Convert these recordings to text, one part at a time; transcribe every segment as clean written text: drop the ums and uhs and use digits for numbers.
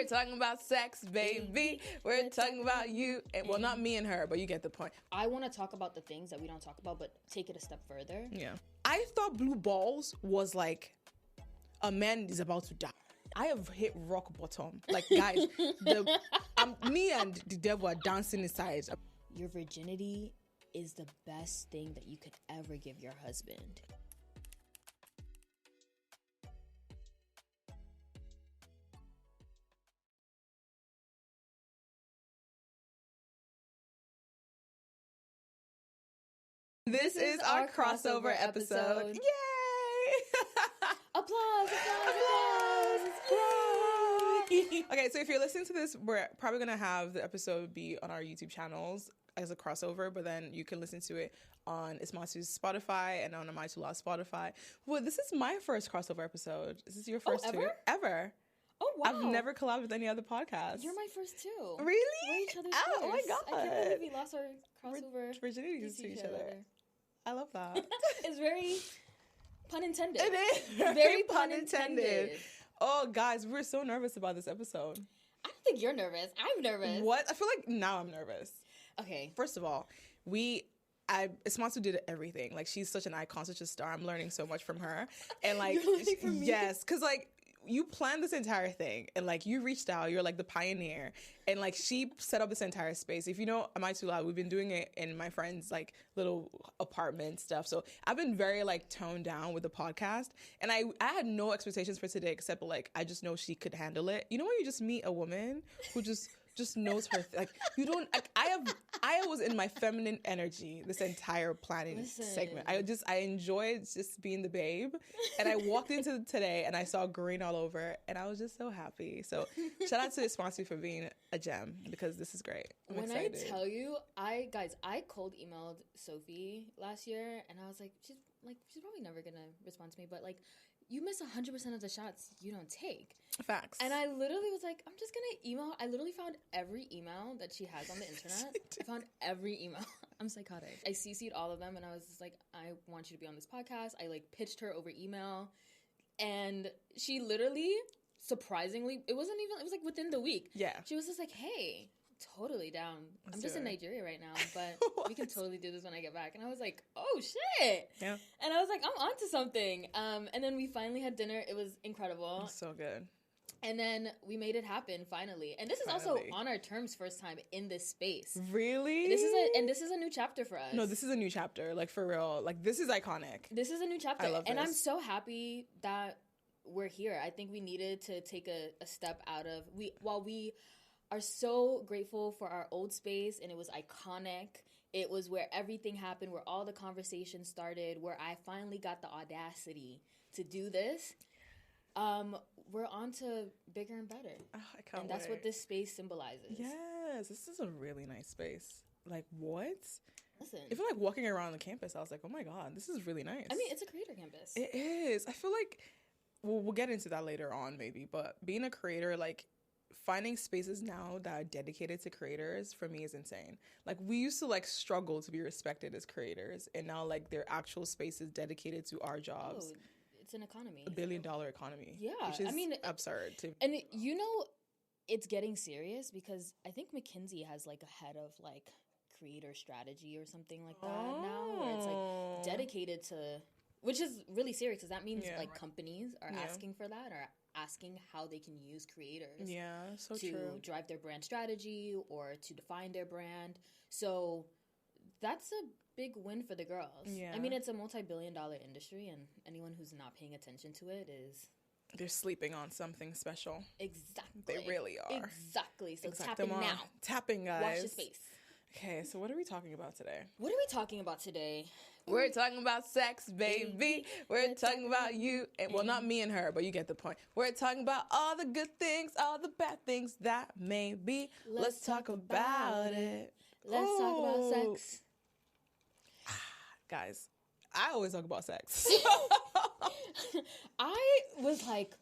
We're talking about sex, baby. We're talking about you. And, well, not me and her, but you get the point. I want to talk about the things that we don't talk about, but take it a step further. Yeah. I thought blue balls was like a man is about to die. I have hit rock bottom. Like, guys, me and the devil are dancing inside. Your virginity is the best thing that you could ever give your husband. This is our crossover episode. Yay! Applause, applause, applause. Okay, so if you're listening to this, we're probably going to have the episode be on our YouTube channels as a crossover, but then you can listen to it on Ismatou's Spotify and on AITL Spotify. Well, this is my first crossover episode. Is this your first ever? too? Ever. Oh, wow. I've never collabed with any other podcast. You're my first too. Really? We're each other's Oh, first. oh my God. I can't believe we lost our crossover. Virginities to each other. I love that. It's very pun intended. It is. Very pun intended. Oh, guys, we're so nervous about this episode. I don't think you're nervous. I'm nervous. What? I feel like now I'm nervous. Okay. First of all, Ismatou did everything. Like, she's such an icon, such a star. I'm learning so much from her. And like, You're learning from me? Yes, because like, you planned this entire thing and like you reached out, you're like the pioneer, and like she set up this entire space. If you know Am I Too Loud, we've been doing it in my friend's like little apartment stuff. So I've been very like toned down with the podcast, and I had no expectations for today except like I just know she could handle it. You know when you just meet a woman who just knows her like you don't like, I was in my feminine energy this entire planning segment. I enjoyed just being the babe, and I walked into today and I saw green all over and I was just so happy. So shout out to Ismatou for being a gem, because this is great. I'm excited. I tell you, I cold emailed Sofi last year and I was like she's probably never gonna respond to me, but like you miss 100% of the shots you don't take. Facts. And I literally was like, I'm just going to email. I literally found every email that she has on the internet. I found every email. I'm psychotic. I CC'd all of them and I was just like, I want you to be on this podcast. I like pitched her over email. And she literally, surprisingly, it was like within the week. Yeah. She was just like, hey, totally down. I'm just in Nigeria right now, but we can totally do this when I get back. And I was like, oh shit. Yeah. And I was like, I'm onto something. And then we finally had dinner. It was incredible. So good. And then we made it happen finally. And this is also on our terms first time in this space. Really? This is a new chapter for us. No, this is a new chapter. Like, for real. Like, this is iconic. This is a new chapter. I love this. And I'm so happy that we're here. I think we needed to take a step out of while we are so grateful for our old space, and it was iconic. It was where everything happened, where all the conversations started, where I finally got the audacity to do this. We're on to bigger and better. Oh, I can't And that's wait. what this space symbolizes. Yes, this is a really nice space. Like, what? Listen. Even like walking around the campus, I was like, oh my God, this is really nice. I mean, it's a creator campus. It is. I feel like, we'll get into that later on maybe, but being a creator, like, finding spaces now that are dedicated to creators for me is insane. Like, we used to like struggle to be respected as creators, and now like there are actual spaces dedicated to our jobs. Oh, it's an economy. $1 billion economy. Yeah. Which is absurd. And you know, it's getting serious because I think McKinsey has like a head of like creator strategy or something like that now, where it's like dedicated to, which is really serious because that means like companies are asking for that, or asking how they can use creators to drive their brand strategy or to define their brand. So that's a big win for the girls. Yeah. I mean, it's a multi-billion-dollar industry, and anyone who's not paying attention to it they're sleeping on something special. Exactly. They really are. Exactly. So tapping now. Tapping, guys. Watch the space. Okay, so what are we talking about today? We're talking about sex, baby. We're talking about you. And, well, not me and her, but you get the point. We're talking about all the good things, all the bad things that may be. Let's talk about it. Let's talk about sex. Guys, I always talk about sex. I was like,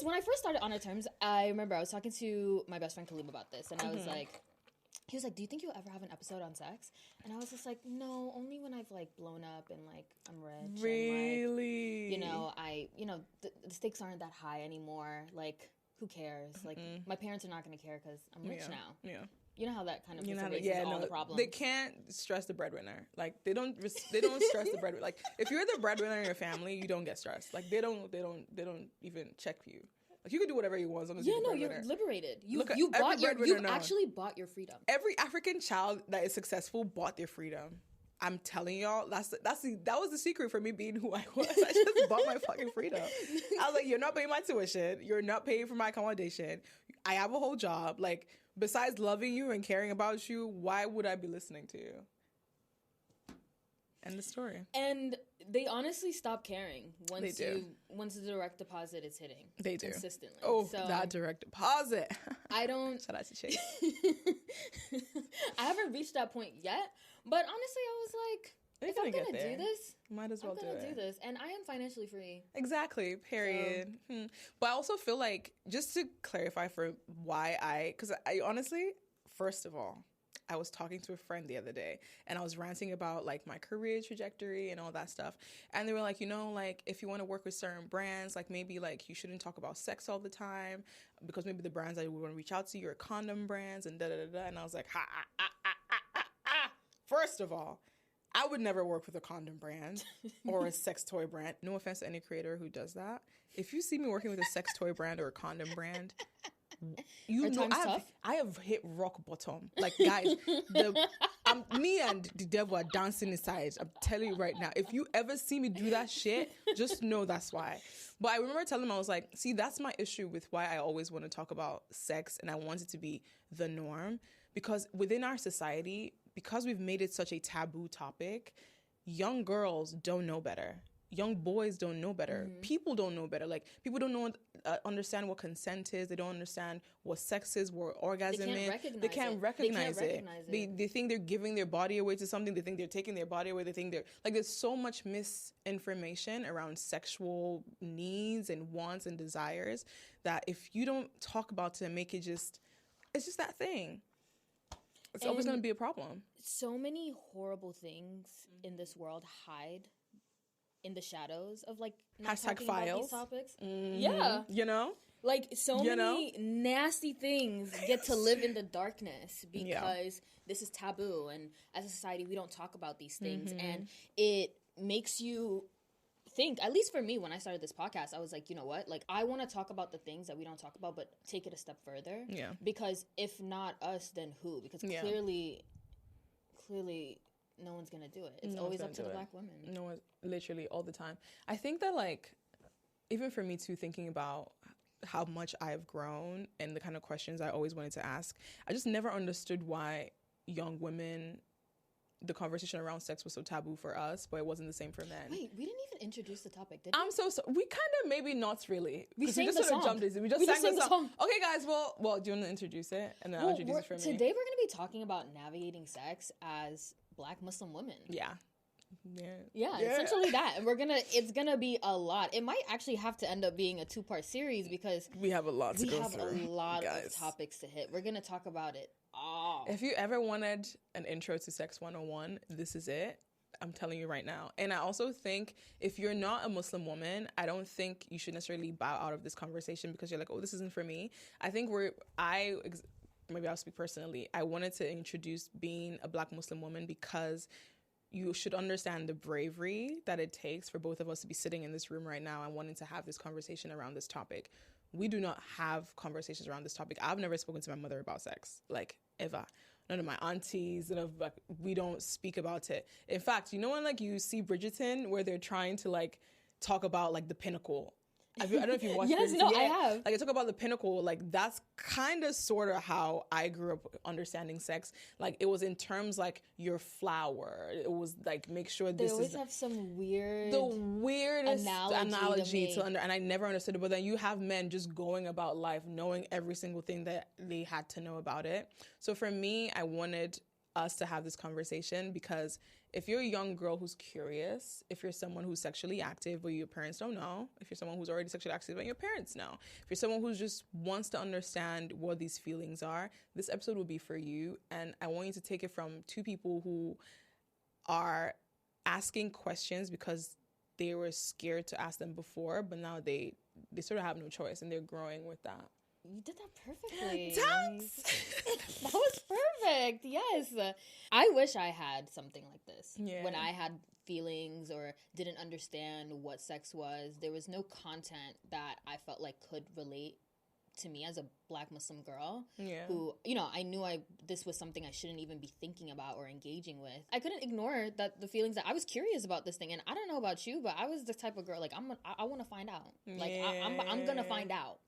when I first started On Our Terms, I remember I was talking to my best friend Khalib about this, and I was like, he was like, do you think you'll ever have an episode on sex? And I was just like, no, only when I've like blown up and like I'm rich. Really? And, like, the stakes aren't that high anymore. Like, who cares? Like, my parents are not going to care because I'm rich now. Yeah. You know how that kind of erases all the problems. They can't stress the breadwinner. Like they don't stress the breadwinner. Like if you're the breadwinner in your family, you don't get stressed. Like they don't even check you. Like you can do whatever you want as long as you're liberated. You actually bought your freedom. Every African child that is successful bought their freedom. I'm telling y'all, that was the secret for me being who I was. I just bought my fucking freedom. I was like, you're not paying my tuition. You're not paying for my accommodation. I have a whole job. Like, besides loving you and caring about you, why would I be listening to you? End the story. And they honestly stop caring once the direct deposit is hitting. They do. Consistently. Oh, so, that direct deposit. I don't... Shout out to Chase. I haven't reached that point yet, but honestly, I was like, if I'm going to do this, might as well do this. And I am financially free. Exactly. Period. So. But I also feel like, just to clarify for why because I honestly, first of all, I was talking to a friend the other day and I was ranting about like my career trajectory and all that stuff. And they were like, like if you want to work with certain brands, like maybe like you shouldn't talk about sex all the time because maybe the brands that we want to reach out to you are condom brands and da-da-da-da. And I was like, First of all, I would never work with a condom brand or a sex toy brand. No offense to any creator who does that. If you see me working with a sex toy brand or a condom brand, I have hit rock bottom. Like, guys, me and the devil are dancing inside. I'm telling you right now. If you ever see me do that shit, just know that's why. But I remember telling him, I was like, see, that's my issue with why I always want to talk about sex and I want it to be the norm. Because within our society, because we've made it such a taboo topic, young girls don't know better. Young boys don't know better. Mm-hmm. People don't know better. Like, people don't understand what consent is. They don't understand what sex is, what orgasm is. They can't recognize it. They think they're giving their body away to something. They think they're taking their body away. They think they're... Like, there's so much misinformation around sexual needs and wants and desires that if you don't talk about it and make it just... It's just that thing. It's always going to be a problem. So many horrible things in this world hide in the shadows of like not talking about these topics. Mm-hmm. Yeah. Like so many nasty things get to live in the darkness because this is taboo, and as a society we don't talk about these things, and it makes you think, at least for me, when I started this podcast, I was like, you know what? Like, I want to talk about the things that we don't talk about, but take it a step further. Yeah. Because if not us, then who? Because clearly, no one's going to do it. It's always up to the Black women. No one, literally, all the time. I think that, like, even for me, too, thinking about how much I've grown and the kind of questions I always wanted to ask, I just never understood why young women... the conversation around sex was so taboo for us, but it wasn't the same for men. Wait, we didn't even introduce the topic, did we? I'm so sorry. We kind of, maybe not really. We sang just the sort song. Of jumped in. We just sang the song. Okay, guys, well, do you want to introduce it? And then I'll introduce it for me. Today we're going to be talking about navigating sex as Black Muslim women. Yeah, essentially that. And it's gonna be a lot. It might actually have to end up being a 2-part series because we have a lot to go through. We have a lot of topics to hit. We're gonna talk about it all. If you ever wanted an intro to Sex 101, this is it. I'm telling you right now. And I also think if you're not a Muslim woman, I don't think you should necessarily bow out of this conversation because you're like, oh, this isn't for me. I think maybe I'll speak personally. I wanted to introduce being a Black Muslim woman because you should understand the bravery that it takes for both of us to be sitting in this room right now and wanting to have this conversation around this topic. We do not have conversations around this topic. I've never spoken to my mother about sex, like, ever. None of my aunties, we don't speak about it. In fact, you know when, like, you see Bridgerton where they're trying to, like, talk about, like, the pinnacle? I don't know if you've watched Yes, Bridgerton. no, I have. Like, I talk about the pinnacle. Like, that's kind of sort of how I grew up understanding sex. Like, it was in terms, like, your flower. It was, like, make sure they always have some the weirdest analogy and I never understood it. But then you have men just going about life knowing every single thing that they had to know about it. So for me, I wanted us to have this conversation, because if you're a young girl who's curious, if you're someone who's sexually active but your parents don't know, if you're someone who's already sexually active but your parents know, if you're someone who just wants to understand what these feelings are, this episode will be for you. And I want you to take it from two people who are asking questions because they were scared to ask them before, but now they sort of have no choice and they're growing with that. You did that perfectly. Thanks. That was perfect. Yes. I wish I had something like this. Yeah. When I had feelings or didn't understand what sex was, there was no content that I felt like could relate to me as a Black Muslim girl. Yeah. Who, you know, I knew this was something I shouldn't even be thinking about or engaging with. I couldn't ignore the feelings that I was curious about this thing. And I don't know about you, but I was the type of girl, like, I want to find out. Like, I'm going to find out.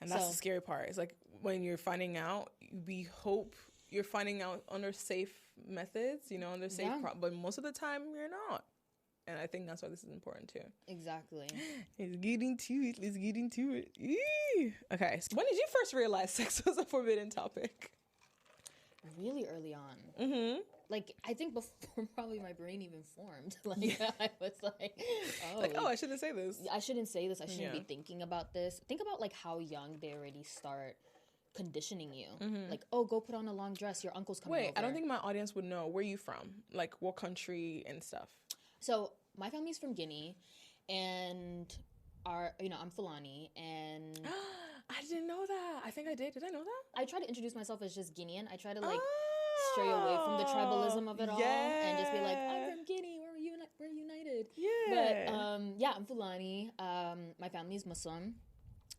And that's the scary part. It's like when you're finding out, we hope you're finding out under safe methods, you know, under safe, but most of the time you're not. And I think that's why this is important too. Exactly. Let's get into it. Eee. Okay. So when did you first realize sex was a forbidden topic? Really early on. Mm-hmm. Like, I think before probably my brain even formed. Like, I was like, I shouldn't say this. I shouldn't say this. I shouldn't be thinking about this. Think about, like, how young they already start conditioning you. Mm-hmm. Like, oh, go put on a long dress. Your uncle's coming over. I don't think my audience would know. Where are you from? Like, what country and stuff? So, my family's from Guinea, and I'm Fulani, and... I didn't know that. I think I did. Did I know that? I try to introduce myself as just Guinean. I try to, like... stray away from the tribalism of it all and just be like, I'm from Guinea, we're united. Yeah. But I'm Fulani. My family's Muslim.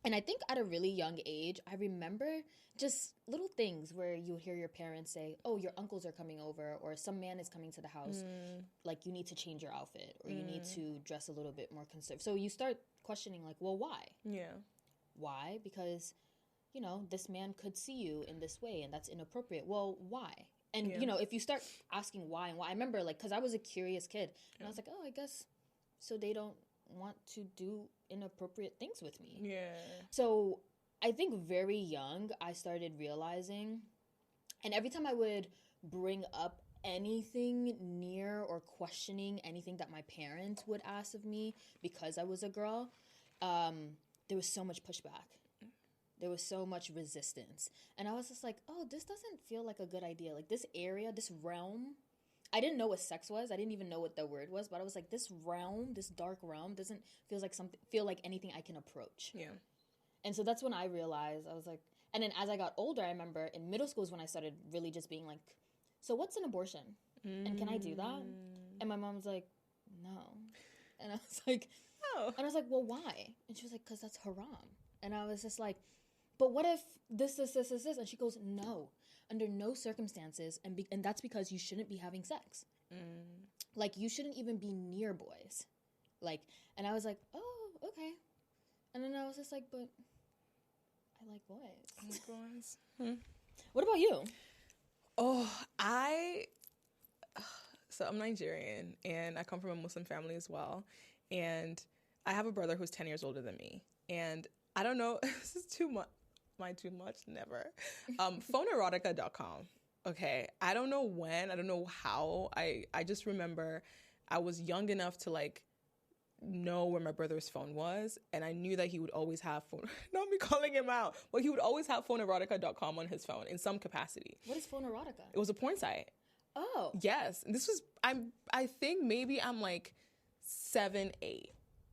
And I think at a really young age, I remember just little things where you hear your parents say, oh, your uncles are coming over, or some man is coming to the house. Like, you need to change your outfit, or you need to dress a little bit more conservative. So you start questioning, like, well, why? Yeah. Why? Because, you know, this man could see you in this way, and that's inappropriate. Well, why? And, you know, if you start asking why and why, I remember, like, because I was a curious kid, and I was like, oh, I guess so they don't want to do inappropriate things with me. Yeah. So I think very young, I started realizing, and every time I would bring up anything near or questioning anything that my parents would ask of me because I was a girl, there was so much pushback. There was so much resistance. And I was just like, oh, this doesn't feel like a good idea. Like, this area, this realm, I didn't know what sex was. I didn't even know what the word was. But I was like, this realm, this dark realm doesn't feel like anything I can approach. Yeah. And so that's when I realized, I was like, and then as I got older, I remember in middle school is when I started really just being like, so what's an abortion? And can I do that? And my mom was like, no. And I was like, oh. And I was like, well, why? And she was like, because that's haram. And I was just like, but what if this? And she goes, no, under no circumstances. And that's because you shouldn't be having sex. Like, you shouldn't even be near boys. Like, and I was like, oh, okay. And then I was just like, but I like boys. What about you? Oh, so I'm Nigerian, and I come from a Muslim family as well. And I have a brother who's 10 years older than me. And I don't know, this is too much. Am I too much? Never. Phoneerotica.com. Okay. I don't know when. I don't know how. I just remember I was young enough to, like, know where my brother's phone was. And I knew that he would always have phone. Not me calling him out. But he would always have phoneerotica.com on his phone in some capacity. What is Phoneerotica? It was a porn site. Oh. Yes. And this was, I think maybe I'm like 7, 8.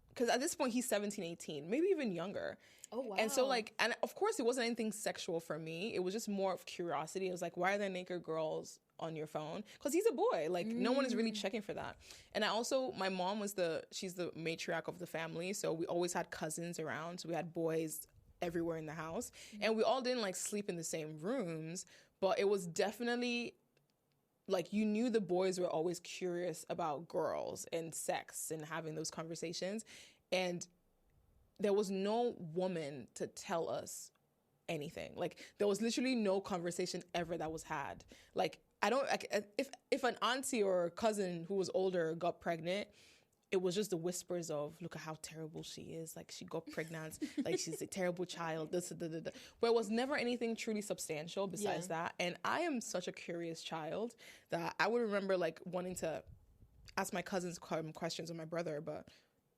Because at this point, he's 17, 18, maybe even younger. Oh, wow. And so, like, and of course, it wasn't anything sexual for me. It was just more of curiosity. It was like, why are there naked girls on your phone? Because he's a boy. Like, no one is really checking for that. And I also, my mom she's the matriarch of the family. So we always had cousins around. So we had boys everywhere in the house. And we all didn't, like, sleep in the same rooms. But it was definitely, like, you knew the boys were always curious about girls and sex and having those conversations. And there was no woman to tell us anything. Like, there was literally no conversation ever that was had. Like, if an auntie or a cousin who was older got pregnant, it was just the whispers of, look at how terrible she is. Like, she got pregnant. Like, she's a terrible child. This, da, da, da. But it was never anything truly substantial besides that. And I am such a curious child that I would remember, like, wanting to ask my cousins questions or my brother, but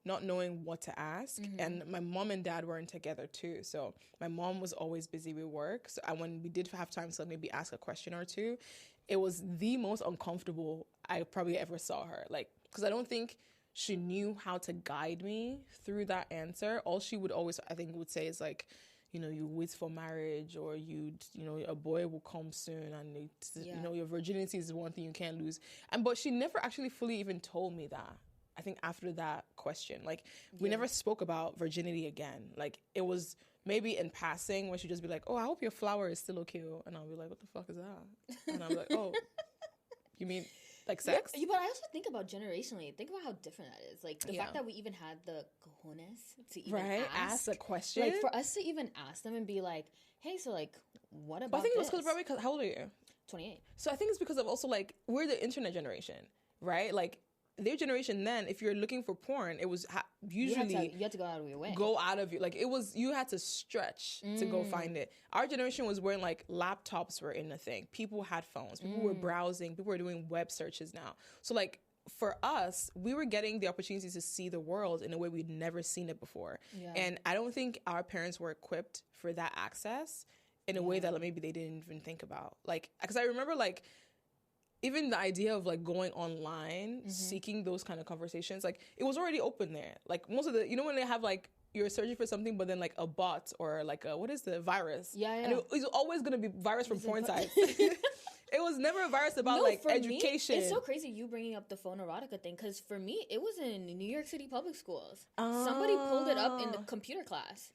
not knowing what to ask. And my mom and dad weren't together too. So my mom was always busy with work. So when we did have time to maybe ask a question or two, it was the most uncomfortable I probably ever saw her. Like, because I don't think she knew how to guide me through that answer. All she would always, I think, would say is like, you know, you wait for marriage, or a boy will come soon, and you know, your virginity is one thing you can't lose. But she never actually fully even told me that. I think after that question, like, we never spoke about virginity again. Like, it was maybe in passing when she'd just be like, oh, I hope your flower is still okay. And I'll be like, what the fuck is that? And I'll be like, oh, you mean like sex? Yeah, but I also think about generationally. Think about how different that is. Like, the fact that we even had the cojones to even ask a question. Like, for us to even ask them and be like, hey, so, like, what about I think this? it was because, how old are you? 28. So I think it's because of also, like, we're the internet generation, right? Like, their generation then, if you're looking for porn, it was usually... You had to go out of your way. Go out of your... Like, it was... You had to stretch to go find it. Our generation was when, like, laptops were in a thing. People had phones. People were browsing. People were doing web searches now. So, like, for us, we were getting the opportunity to see the world in a way we'd never seen it before. Yeah. And I don't think our parents were equipped for that access in a way that, like, maybe they didn't even think about. Like, because I remember, like... Even the idea of, like, going online, seeking those kind of conversations, like, it was already open there. Like, most of the, you know, when they have, like, you're searching for something, but then, like, a bot or, like, what is the virus? Yeah. And it was always going to be virus from porn sites. It was never a virus about, like, education. Me, it's so crazy you bringing up the phone erotica thing, because for me, it was in New York City public schools. Somebody pulled it up in the computer class.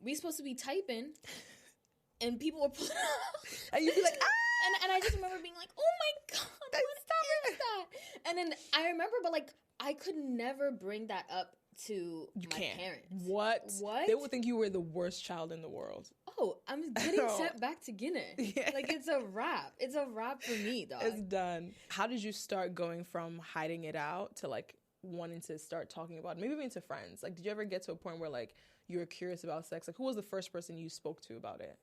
We supposed to be typing, and people were pulling it up. And you'd be like, ah! And I just remember being like, oh my God, what is that? And then I remember, but, like, I could never bring that up to my parents. What? They would think you were the worst child in the world. Oh, I'm getting sent back to Guinea. Yeah. Like, it's a wrap. It's a wrap for me, dog. It's done. How did you start going from hiding it out to, like, wanting to start talking about it? Maybe even to friends. Like, did you ever get to a point where, like, you were curious about sex? Like, who was the first person you spoke to about it?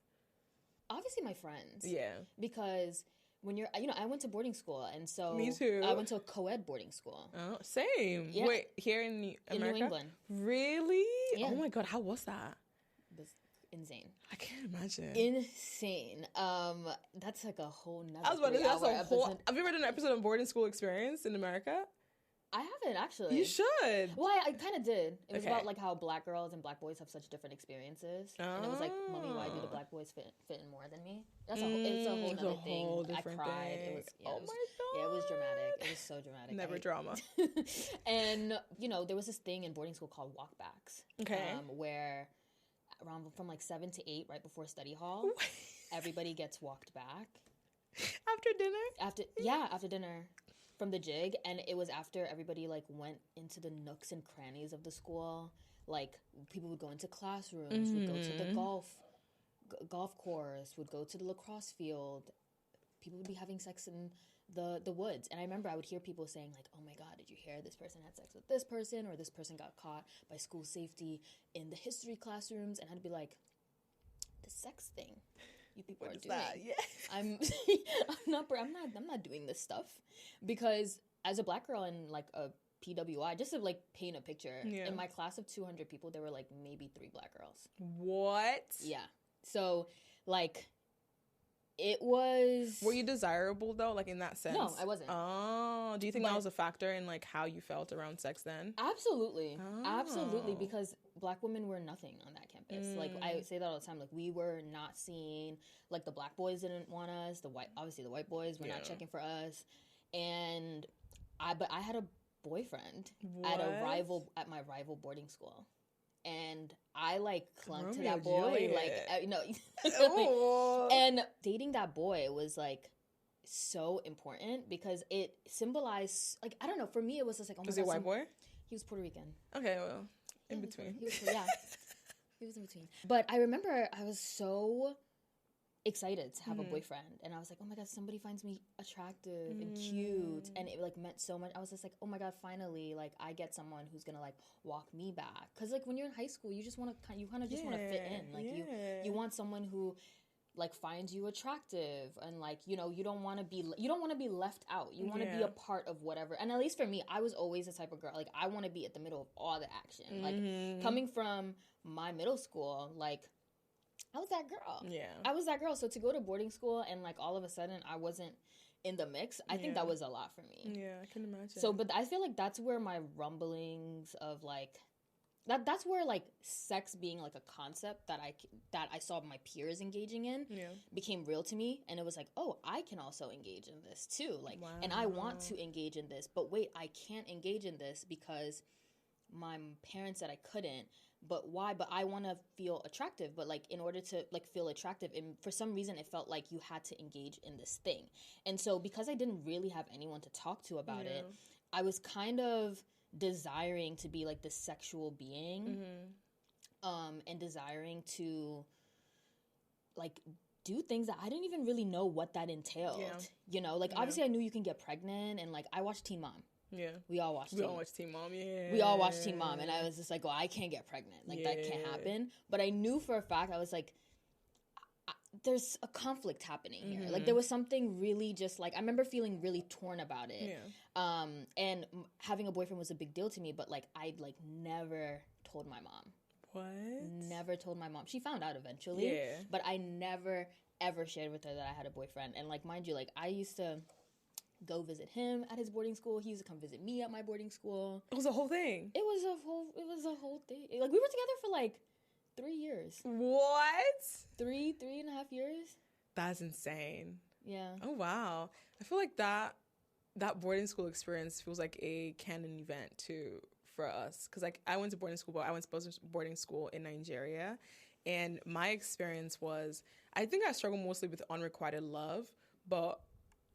Obviously my friends. Yeah. Because when you're, you know, I went to boarding school, and so... Me too. I went to a co-ed boarding school. Oh, same. Yeah. Wait, here in America? In New England. Really? Yeah. Oh my God, how was that? It was insane. I can't imagine. Insane. That's like a whole nother I was about to say, that's a episode. whole... Have you ever done an episode on boarding school experience in America? I haven't, actually. You should. Well, I kind of did. It was about, like, how black girls and black boys have such different experiences. And it was like, mommy, why do the black boys fit in more than me? That's it's a whole other thing. I cried. It was, my God. Yeah, it was dramatic. It was so dramatic. Never drama. And, you know, there was this thing in boarding school called walkbacks. Okay. Where around from, like, 7 to 8, right before study hall, everybody gets walked back. After dinner? After dinner. From the jig, and it was after everybody, like, went into the nooks and crannies of the school. Like, people would go into classrooms, would go to the golf course, would go to the lacrosse field. People would be having sex in the woods. And I remember I would hear people saying, like, oh my God, did you hear this person had sex with this person, or this person got caught by school safety in the history classrooms? And I'd be like, the sex thing you people what are doing. That? Yeah. I'm not doing this stuff, because as a black girl in, like, a PWI, just to, like, paint a picture, in my class of 200 people, there were, like, maybe 3 black girls. What? Yeah. So, like, it was... Were you desirable, though, like, in that sense? No, I wasn't. Oh, do you think that was a factor in, like, how you felt around sex then? Absolutely. Oh. Absolutely, because black women were nothing on that campus. Like, I say that all the time. Like, we were not seen. Like, the black boys didn't want us. The white boys were not checking for us. And but I had a boyfriend at my rival boarding school. And I, like, clung to that boy. Like, Oh. And dating that boy was, like, so important because it symbolized, like, I don't know, for me it was just like, oh my God. Was he a white boy? He was Puerto Rican. Okay, well, in between. He was in between. But I remember I was so excited to have a boyfriend, and I was like, oh my god, somebody finds me attractive and cute, and it like meant so much. I was just like, oh my god, finally, like I get someone who's gonna like walk me back, because like when you're in high school, you just want to, you kind of just want to fit in, like you want someone who like finds you attractive, and like, you know, you don't want to be left out, you want to be a part of whatever. And at least for me, I was always the type of girl, like I want to be at the middle of all the action. Like coming from my middle school, like I was that girl. Yeah. I was that girl. So to go to boarding school and like all of a sudden I wasn't in the mix, I think that was a lot for me. Yeah, I can imagine. So, but I feel like that's where my rumblings of like, that's where like sex being like a concept that I saw my peers engaging in became real to me. And it was like, oh, I can also engage in this too. Like, and I want to engage in this, but wait, I can't engage in this because my parents said I couldn't. But why? But I want to feel attractive. But like, in order to like feel attractive, and for some reason, it felt like you had to engage in this thing. And so, because I didn't really have anyone to talk to about it, I was kind of desiring to be like this sexual being, and desiring to like do things that I didn't even really know what that entailed. You know, like obviously I knew you can get pregnant, and like I watched Teen Mom. Yeah. We all watched Teen Mom, yeah. We all watched Teen Mom, and I was just like, oh, I can't get pregnant. Like, that can't happen. But I knew for a fact, I was like, there's a conflict happening here. Like, there was something really just, like, I remember feeling really torn about it. Yeah. And having a boyfriend was a big deal to me, but, like, I, like, never told my mom. What? Never told my mom. She found out eventually. Yeah. But I never, ever shared with her that I had a boyfriend. And, like, mind you, like, I used to go visit him at his boarding school. He used to come visit me at my boarding school. It was a whole thing. It was a whole thing. Like, we were together for like 3 years. What? 3.5 years. That's insane. Yeah. Oh wow. I feel like that boarding school experience feels like a canon event too for us. Cause like I went to boarding school, but I went to boarding school in Nigeria, and my experience was, I think I struggled mostly with unrequited love, but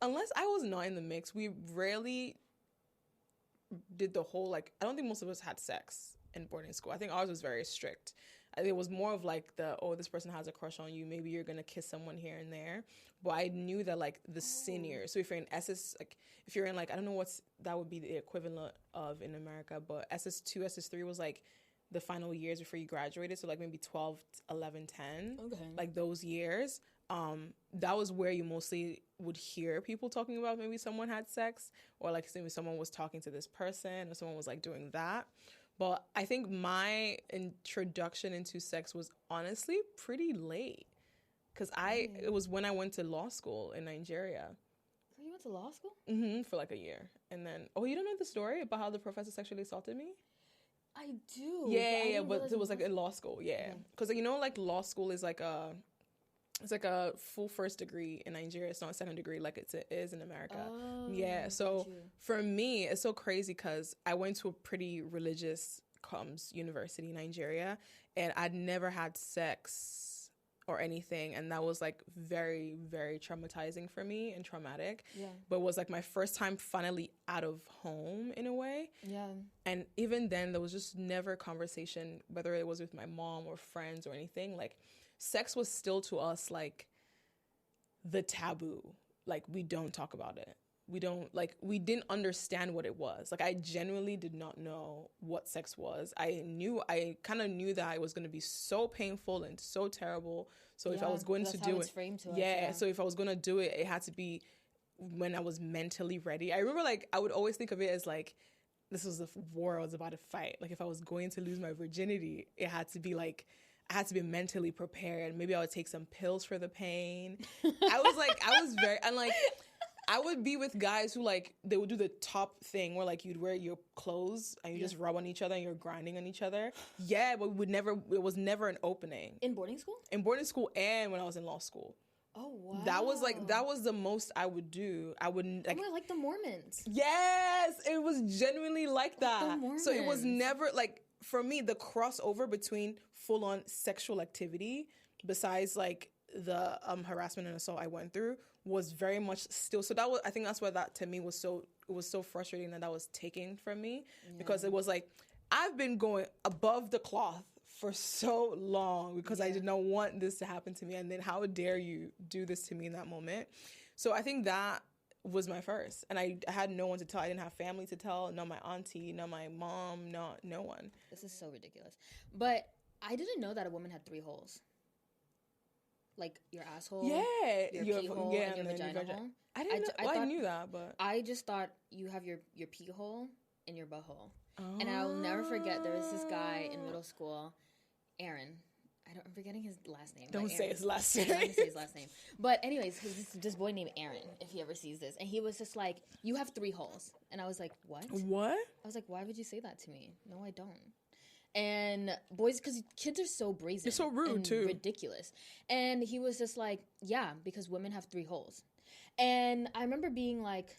unless I was not in the mix, we rarely did the whole, like, I don't think most of us had sex in boarding school. I think ours was very strict. I think it was more of like this person has a crush on you. Maybe you're going to kiss someone here and there. But I knew that like the seniors, so if you're in SS, like if you're in like, I don't know that would be the equivalent of in America, but SS2, SS3 was like the final years before you graduated. So like maybe 12, 11, 10, like those years. That was where you mostly would hear people talking about maybe someone had sex, or like maybe someone was talking to this person, or someone was like doing that. But I think my introduction into sex was honestly pretty late, because it was when I went to law school in Nigeria. You went to law school? Mm-hmm, for like a year. And then, you don't know the story about how the professor sexually assaulted me? I do. Yeah, but it was like in law school, yeah. Because, you know, like law school is like it's like a full first degree in Nigeria. It's not a second degree like it is in America. Oh, yeah. So for me, it's so crazy because I went to a pretty religious university in Nigeria, and I'd never had sex or anything. And that was like very, very traumatizing for me and traumatic. Yeah. But it was like my first time finally out of home in a way. Yeah. And even then, there was just never conversation, whether it was with my mom or friends or anything. Like, sex was still to us like the taboo. Like, we don't talk about it. We didn't understand what it was. Like, I genuinely did not know what sex was. I kind of knew that it was going to be so painful and so terrible. So if I was going to do it, so if I was going to do it, it had to be when I was mentally ready. I remember, like, I would always think of it as like, this was the war I was about to fight. Like, if I was going to lose my virginity, it had to be like, I had to be mentally prepared. Maybe I would take some pills for the pain. I would be with guys who, like, they would do the top thing where, like, you'd wear your clothes and you just rub on each other and you're grinding on each other. Yeah, but it was never an opening. In boarding school? In boarding school and when I was in law school. Oh, wow. That was the most I would do. I wouldn't, like... like the Mormons. Yes! It was genuinely like that. Like the Mormons. So it was never, like, for me, the crossover between full-on sexual activity, besides, like, the harassment and assault I went through, was very much still. So I think that's why that to me was so frustrating that was taken from me, because it was like, I've been going above the cloth for so long because I did not want this to happen to me. And then how dare you do this to me in that moment? So I think that was my first. And I had no one to tell. I didn't have family to tell. No my auntie, no my mom, no one. This is so ridiculous. But I didn't know that a woman had 3 holes. Like your asshole, your pee hole, and your vagina hole. I didn't know. I knew that, but I just thought you have your pee hole and your butthole. And I'll never forget, there was this guy in middle school, Aaron. I'm forgetting his last name. Don't say his last name. I'm not going to say his last name. But anyways, this boy named Aaron, if he ever sees this. And he was just like, you have 3 holes. And I was like, what? What? I was like, why would you say that to me? No, I don't. And boys, because kids are so brazen. They're so rude, and too. Ridiculous. And he was just like, yeah, because women have 3 holes. And I remember being like,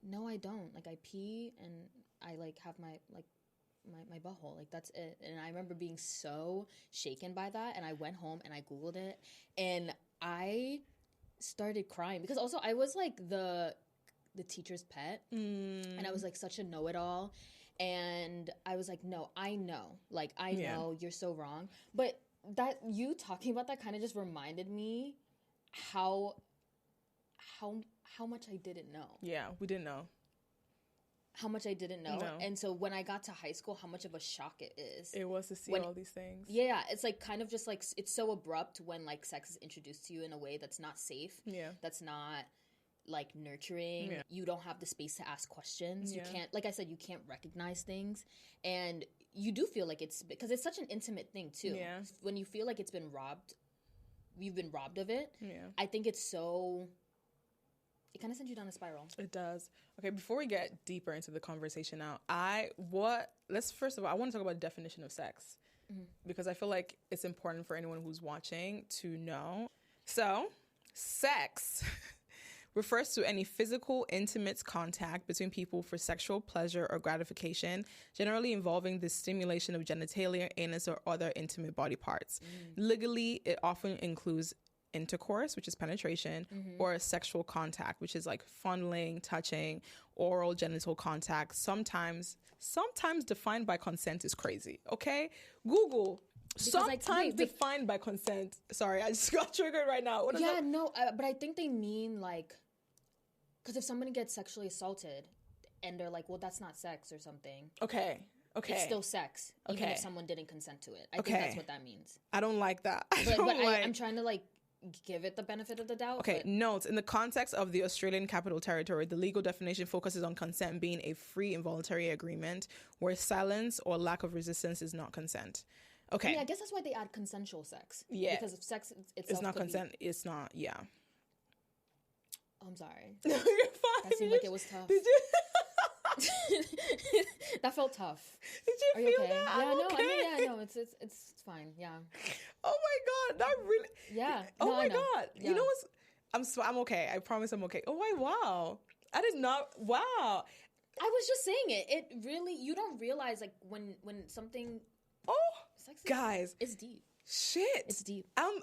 no, I don't. Like, I pee and I, like, have my butthole. Like, that's it. And I remember being so shaken by that. And I went home and I Googled it. And I started crying. Because also, I was, like, the teacher's pet. And I was, like, such a know-it-all. And I was like, no, I know. Like, I know you're so wrong. But that you talking about that kind of just reminded me how much I didn't know. Yeah, we didn't know. How much I didn't know. No. And so when I got to high school, how much of a shock it is. It was to see all these things. Yeah, it's like kind of just like, it's so abrupt when like sex is introduced to you in a way that's not safe. Yeah. That's not like nurturing. Yeah. You don't have the space to ask questions. You can't, like I said, you can't recognize things. And you do feel like it's, because it's such an intimate thing too. Yeah. When you feel like it's been robbed, you've been robbed of it. Yeah. I think it's so, it kind of sends you down a spiral. It does. Okay, before we get deeper into the conversation now, let's first of all, I want to talk about the definition of sex. Because I feel like it's important for anyone who's watching to know. So, sex refers to any physical, intimate contact between people for sexual pleasure or gratification, generally involving the stimulation of genitalia, anus, or other intimate body parts. Legally, it often includes intercourse, which is penetration, or sexual contact, which is like fondling, touching, oral genital contact. Sometimes defined by consent is crazy. Okay, Google. Because sometimes defined by consent. Sorry, I just got triggered right now. But I think they mean like, because if somebody gets sexually assaulted and they're like, well, that's not sex or something. Okay. It's still sex, even if someone didn't consent to it. I think that's what that means. I don't like that. I'm trying to like give it the benefit of the doubt. Okay, notes. In the context of the Australian Capital Territory, the legal definition focuses on consent being a free involuntary agreement where silence or lack of resistance is not consent. Okay. I mean, I guess that's why they add consensual sex. Yeah. Because if sex itself it's not consent, it's not, yeah. Oh, I'm sorry. No, you're fine. That seemed like it was tough. Did you? That felt tough. Did you feel okay? that? Yeah, okay. I mean, it's fine. Yeah. Oh my God, that really. Yeah. Oh my God. Yeah. You know what's? I'm okay. I promise I'm okay. Oh my wow. I did not. Wow. I was just saying it. It really, you don't realize like when something. Oh, guys, it's deep. Shit, it's deep. I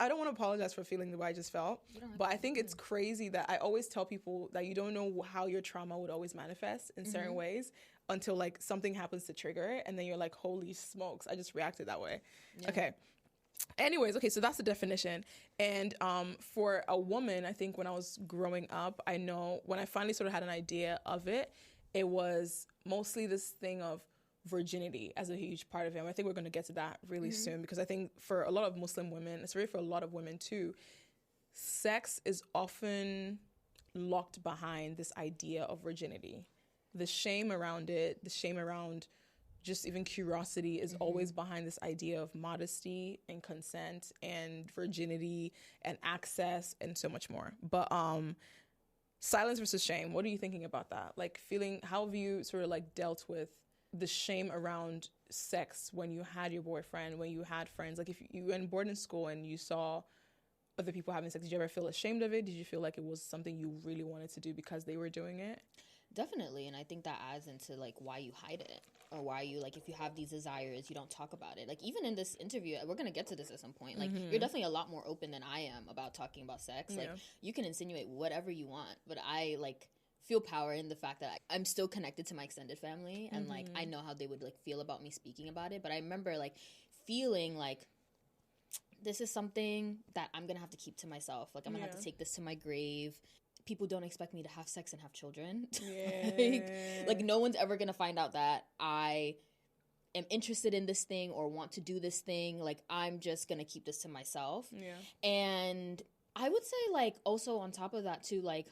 don't want to apologize for feeling the way I just felt, but I think it's crazy that I always tell people that you don't know how your trauma would always manifest in certain ways until like something happens to trigger it, and then you're like, holy smokes, I just reacted that way. Yeah. Okay. Anyways, okay, so that's the definition. And for a woman, I think when I was growing up, I know when I finally sort of had an idea of it, it was mostly this thing of virginity as a huge part of it. I think we're going to get to that really soon, because I think for a lot of Muslim women, it's really for a lot of women too, sex is often locked behind this idea of virginity. The shame around it, the shame around just even curiosity is always behind this idea of modesty and consent and virginity and access and so much more. But silence versus shame, what are you thinking about that? Like how have you sort of like dealt with the shame around sex when you had your boyfriend, when you had friends? Like if you were in boarding school and you saw other people having sex, did you ever feel ashamed of it? Did you feel like it was something you really wanted to do because they were doing it? Definitely. And I think that adds into like why you hide it, or why you, like, if you have these desires, you don't talk about it. Like even in this interview, we're going to get to this at some point. Like you're definitely a lot more open than I am about talking about sex. Like you can insinuate whatever you want, but I like feel power in the fact that I'm still connected to my extended family, and like I know how they would like feel about me speaking about it. But I remember like feeling like this is something that I'm gonna have to keep to myself. Like I'm gonna have to take this to my grave. People don't expect me to have sex and have children. like no one's ever gonna find out that I am interested in this thing or want to do this thing. Like I'm just gonna keep this to myself. And I would say like also on top of that too, like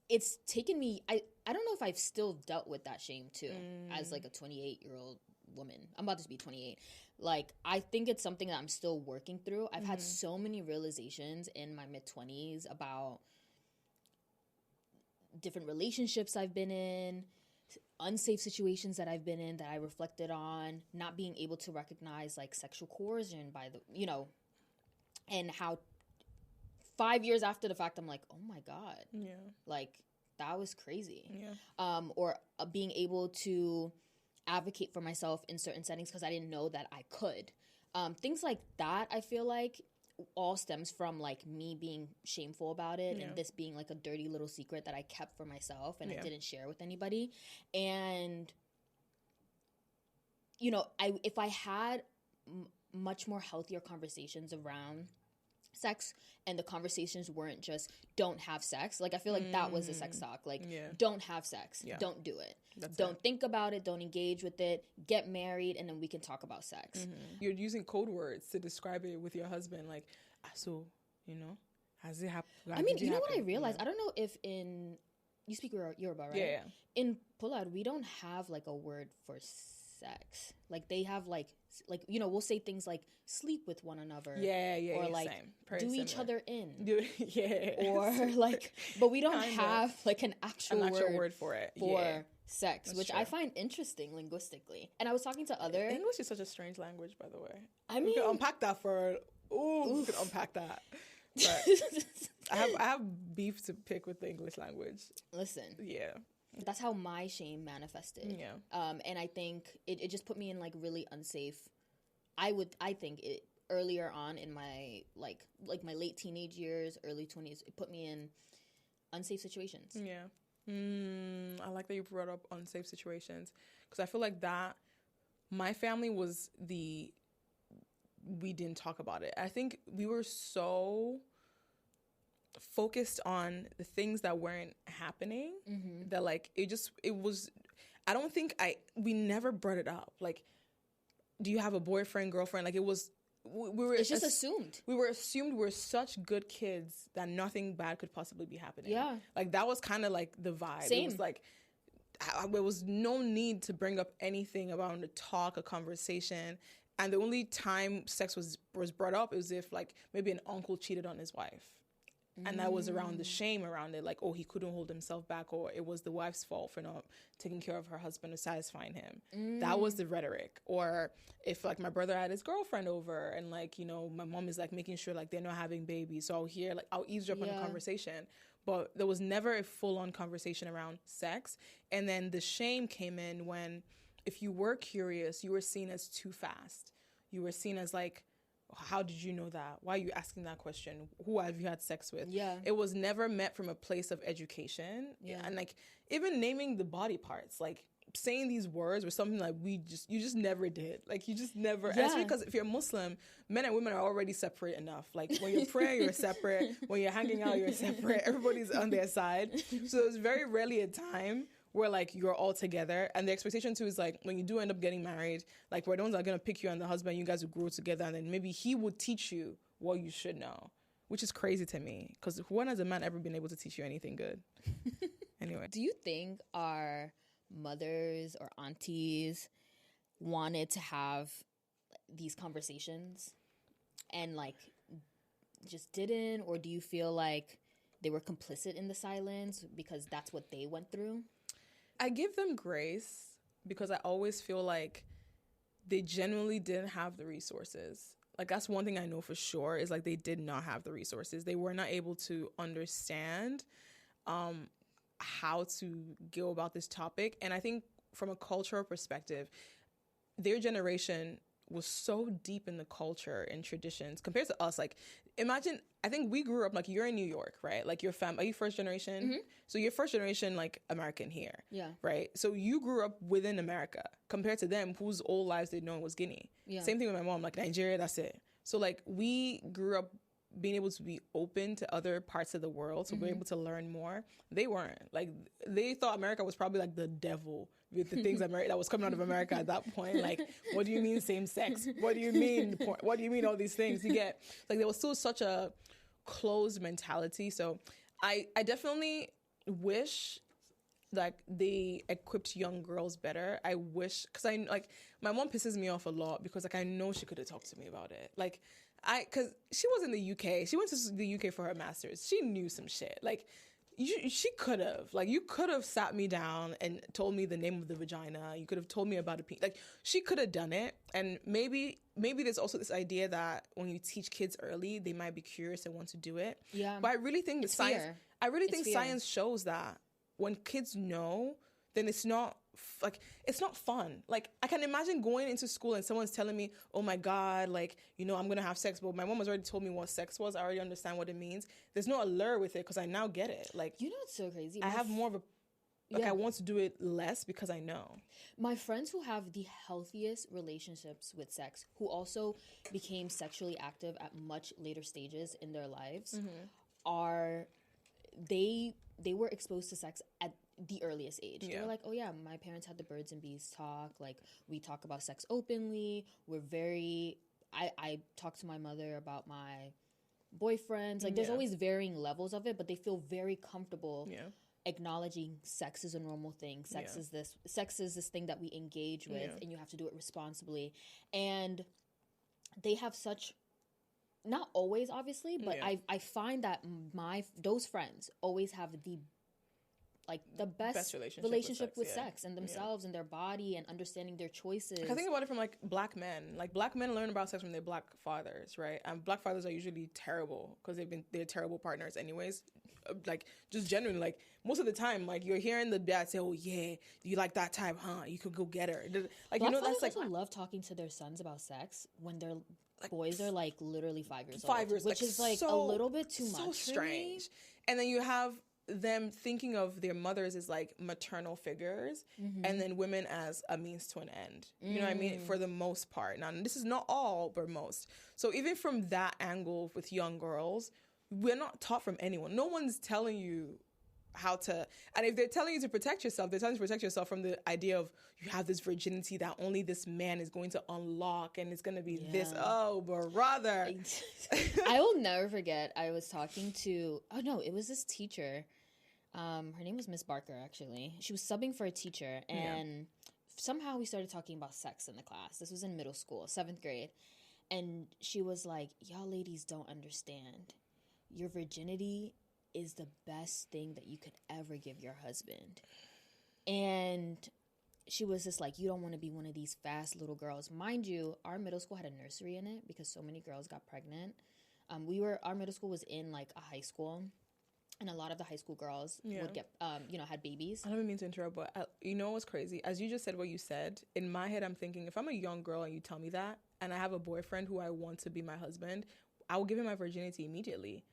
it's taken me, I don't know if I've still dealt with that shame too as like a 28-year-old woman. I'm about to be 28. Like I think it's something that I'm still working through. I've had so many realizations in my mid-20s about different relationships I've been in, unsafe situations that I've been in that I reflected on, not being able to recognize like sexual coercion by the, you know, and how 5 years after the fact, I'm like, oh my God. Like that was crazy. Or being able to advocate for myself in certain settings because I didn't know that I could. Things like that, I feel like all stems from like me being shameful about it and this being like a dirty little secret that I kept for myself and I didn't share with anybody. And, you know, if I had much more healthier conversations around sex and the conversations weren't just don't have sex, like I feel like that was a sex talk, like don't have sex, don't do it, don't think about it, don't engage with it, get married, and then we can talk about sex. You're using code words to describe it with your husband, like so, you know, has it happened? I mean, you know what I realized, I don't know if in you speak Yoruba, right? In Pollard we don't have like a word for sex. Like they have like you know, we'll say things like sleep with one another, or like do each other in, or like, but we don't have like an actual word for it for sex. That's which true. I find interesting linguistically. And I was talking to other English is such a strange language, by the way. I mean, we could unpack that we could unpack that. But I have beef to pick with the English language. Listen, that's how my shame manifested. And I think it just put me in like really unsafe. I think it earlier on in my like my late teenage years, early 20s, it put me in unsafe situations. I like that you brought up unsafe situations because I feel like that my family was we didn't talk about it. I think we were so focused on the things that weren't happening that like it was I don't think we never brought it up. Like, do you have a boyfriend, girlfriend? Like it was it's just assumed. We were assumed we're such good kids that nothing bad could possibly be happening. Like that was kind of like the vibe. It was like there was no need to bring up anything about a talk, a conversation. And the only time sex was brought up is if like maybe an uncle cheated on his wife. And that was around the shame around it. Like, oh, he couldn't hold himself back, or it was the wife's fault for not taking care of her husband or satisfying him. That was the rhetoric. Or if like my brother had his girlfriend over and like, you know, my mom is like making sure like they're not having babies. So I'll eavesdrop on a conversation. But there was never a full-on conversation around sex. And then the shame came in when if you were curious, you were seen as too fast. You were seen as like, how did you know that? Why are you asking that question? Who have you had sex with? It was never met from a place of education. And like even naming the body parts, like saying these words was something like you just never did. Like you just never. And especially because if you're Muslim, men and women are already separate enough. Like when you're praying, you're separate. When you're hanging out, you're separate. Everybody's on their side. So it's very rarely a time where like you're all together, and the expectation too is like when you do end up getting married, like we're the ones that are gonna pick you and the husband, you guys will grow together, and then maybe he would teach you what you should know, which is crazy to me because when has a man ever been able to teach you anything good? Anyway, do you think our mothers or aunties wanted to have these conversations and like just didn't, or do you feel like they were complicit in the silence because that's what they went through? I give them grace because I always feel like they genuinely didn't have the resources. Like that's one thing I know for sure is like they did not have the resources. They were not able to understand how to go about this topic. And I think from a cultural perspective, their generation was so deep in the culture and traditions compared to us. Like, imagine, I think we grew up, like, you're in New York, right? Like, your are you first generation? Mm-hmm. So you're first generation, like, American here. Yeah. Right? So you grew up within America compared to them, whose old lives they'd known was Guinea. Yeah. Same thing with my mom, like, Nigeria, that's it. So, like, we grew up being able to be open to other parts of the world, so we're able to learn more. They weren't. Like, they thought America was probably like the devil with the things that was coming out of America at that point. Like, what do you mean same sex? What do you mean? What do you mean all these things? You get, like, there was still such a closed mentality. So I definitely wish like they equipped young girls better. I wish, because my mom pisses me off a lot because, like, I know she could have talked to me about it. Like, because she was in the UK. She went to the UK for her master's. She knew some shit. Like, she could have. Like, you could have sat me down and told me the name of the vagina. You could have told me about a penis. Like, she could have done it. And maybe there's also this idea that when you teach kids early, they might be curious and want to do it. Yeah. But I really think the science. Fear. I really think fear. Science shows that when kids know, then it's not it's not fun. Like, I can imagine going into school and someone's telling me, oh my God, like, you know, I'm going to have sex. But my mom has already told me what sex was. I already understand what it means. There's no allure with it because I now get it. Like, You know what's so crazy? I have more of a, like, Yeah. I want to do it less because I know. My friends who have the healthiest relationships with sex, who also became sexually active at much later stages in their lives, are they were exposed to sex at the earliest age. Yeah. They were like, oh yeah, my parents had the birds and bees talk. Like, we talk about sex openly. We're very... I talk to my mother about my boyfriends. Like, there's always varying levels of it, but they feel very comfortable acknowledging sex is a normal thing. Sex is this thing that we engage with, and you have to do it responsibly. And they have such... Not always, obviously, but I find that those friends always have the best relationship with sex and themselves and their body and understanding their choices. I think about it from, like, black men. Like, black men learn about sex from their black fathers, right? And black fathers are usually terrible because they're terrible partners anyways. Like, just genuinely, like, most of the time, like, you're hearing the dad say, oh yeah, you like that type, huh? You could go get her. Like, Black you know, that's fathers like... also love talking to their sons about sex when their boys are, like, literally 5 years old. 5 years, which is, like, a little bit too much. So strange. And then you have them thinking of their mothers as, like, maternal figures, and then women as a means to an end. You know what I mean? For the most part. Now, this is not all, but most. So even from that angle with young girls, we're not taught from anyone. No one's telling you how to... And if they're telling you to protect yourself, they're telling you to protect yourself from the idea of you have this virginity that only this man is going to unlock, and it's going to be this. Oh, brother. I will never forget. I was talking to... Oh, no, it was this teacher. Her name was Miss Barker, actually. She was subbing for a teacher, and somehow we started talking about sex in the class. This was in middle school, 7th grade. And she was like, y'all ladies don't understand. Your virginity is the best thing that you could ever give your husband. And she was just like, you don't want to be one of these fast little girls. Mind you, our middle school had a nursery in it because so many girls got pregnant. Our middle school was in, like, a high school. And a lot of the high school girls would get, had babies. I don't mean to interrupt, but you know what's crazy? As you just said what you said, in my head, I'm thinking, if I'm a young girl and you tell me that, and I have a boyfriend who I want to be my husband, I will give him my virginity immediately.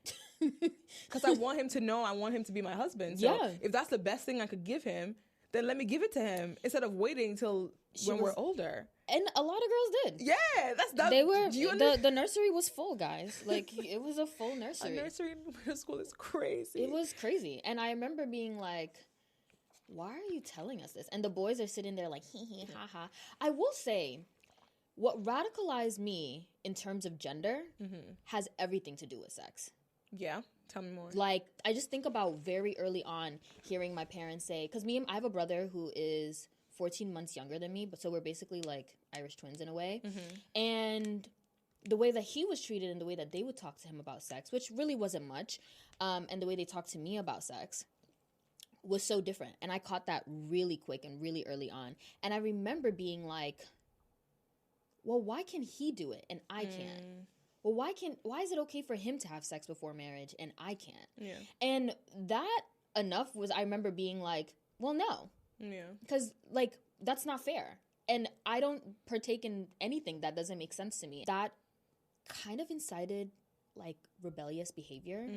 Because I want him to know I want him to be my husband. So if that's the best thing I could give him, then let me give it to him instead of waiting till we're older. And a lot of girls did. Yeah, that's that. They were the nursery was full, guys. Like, it was a full nursery. A nursery in middle school is crazy. It was crazy, and I remember being like, "Why are you telling us this?" And the boys are sitting there like, "Hee hee ha ha." I will say, what radicalized me in terms of gender has everything to do with sex. Yeah, tell me more. Like, I just think about very early on hearing my parents say, because I have a brother who is 14 months younger than me, but so we're basically like Irish twins in a way. And the way that he was treated and the way that they would talk to him about sex, which really wasn't much, and the way they talked to me about sex was so different. And I caught that really quick and really early on. And I remember being like, well, why can he do it and I can't? Well, why is it okay for him to have sex before marriage and I can't? Yeah. And that enough was, I remember being like, well, no. Yeah. Because, like, that's not fair. And I don't partake in anything that doesn't make sense to me. That kind of incited like rebellious behavior,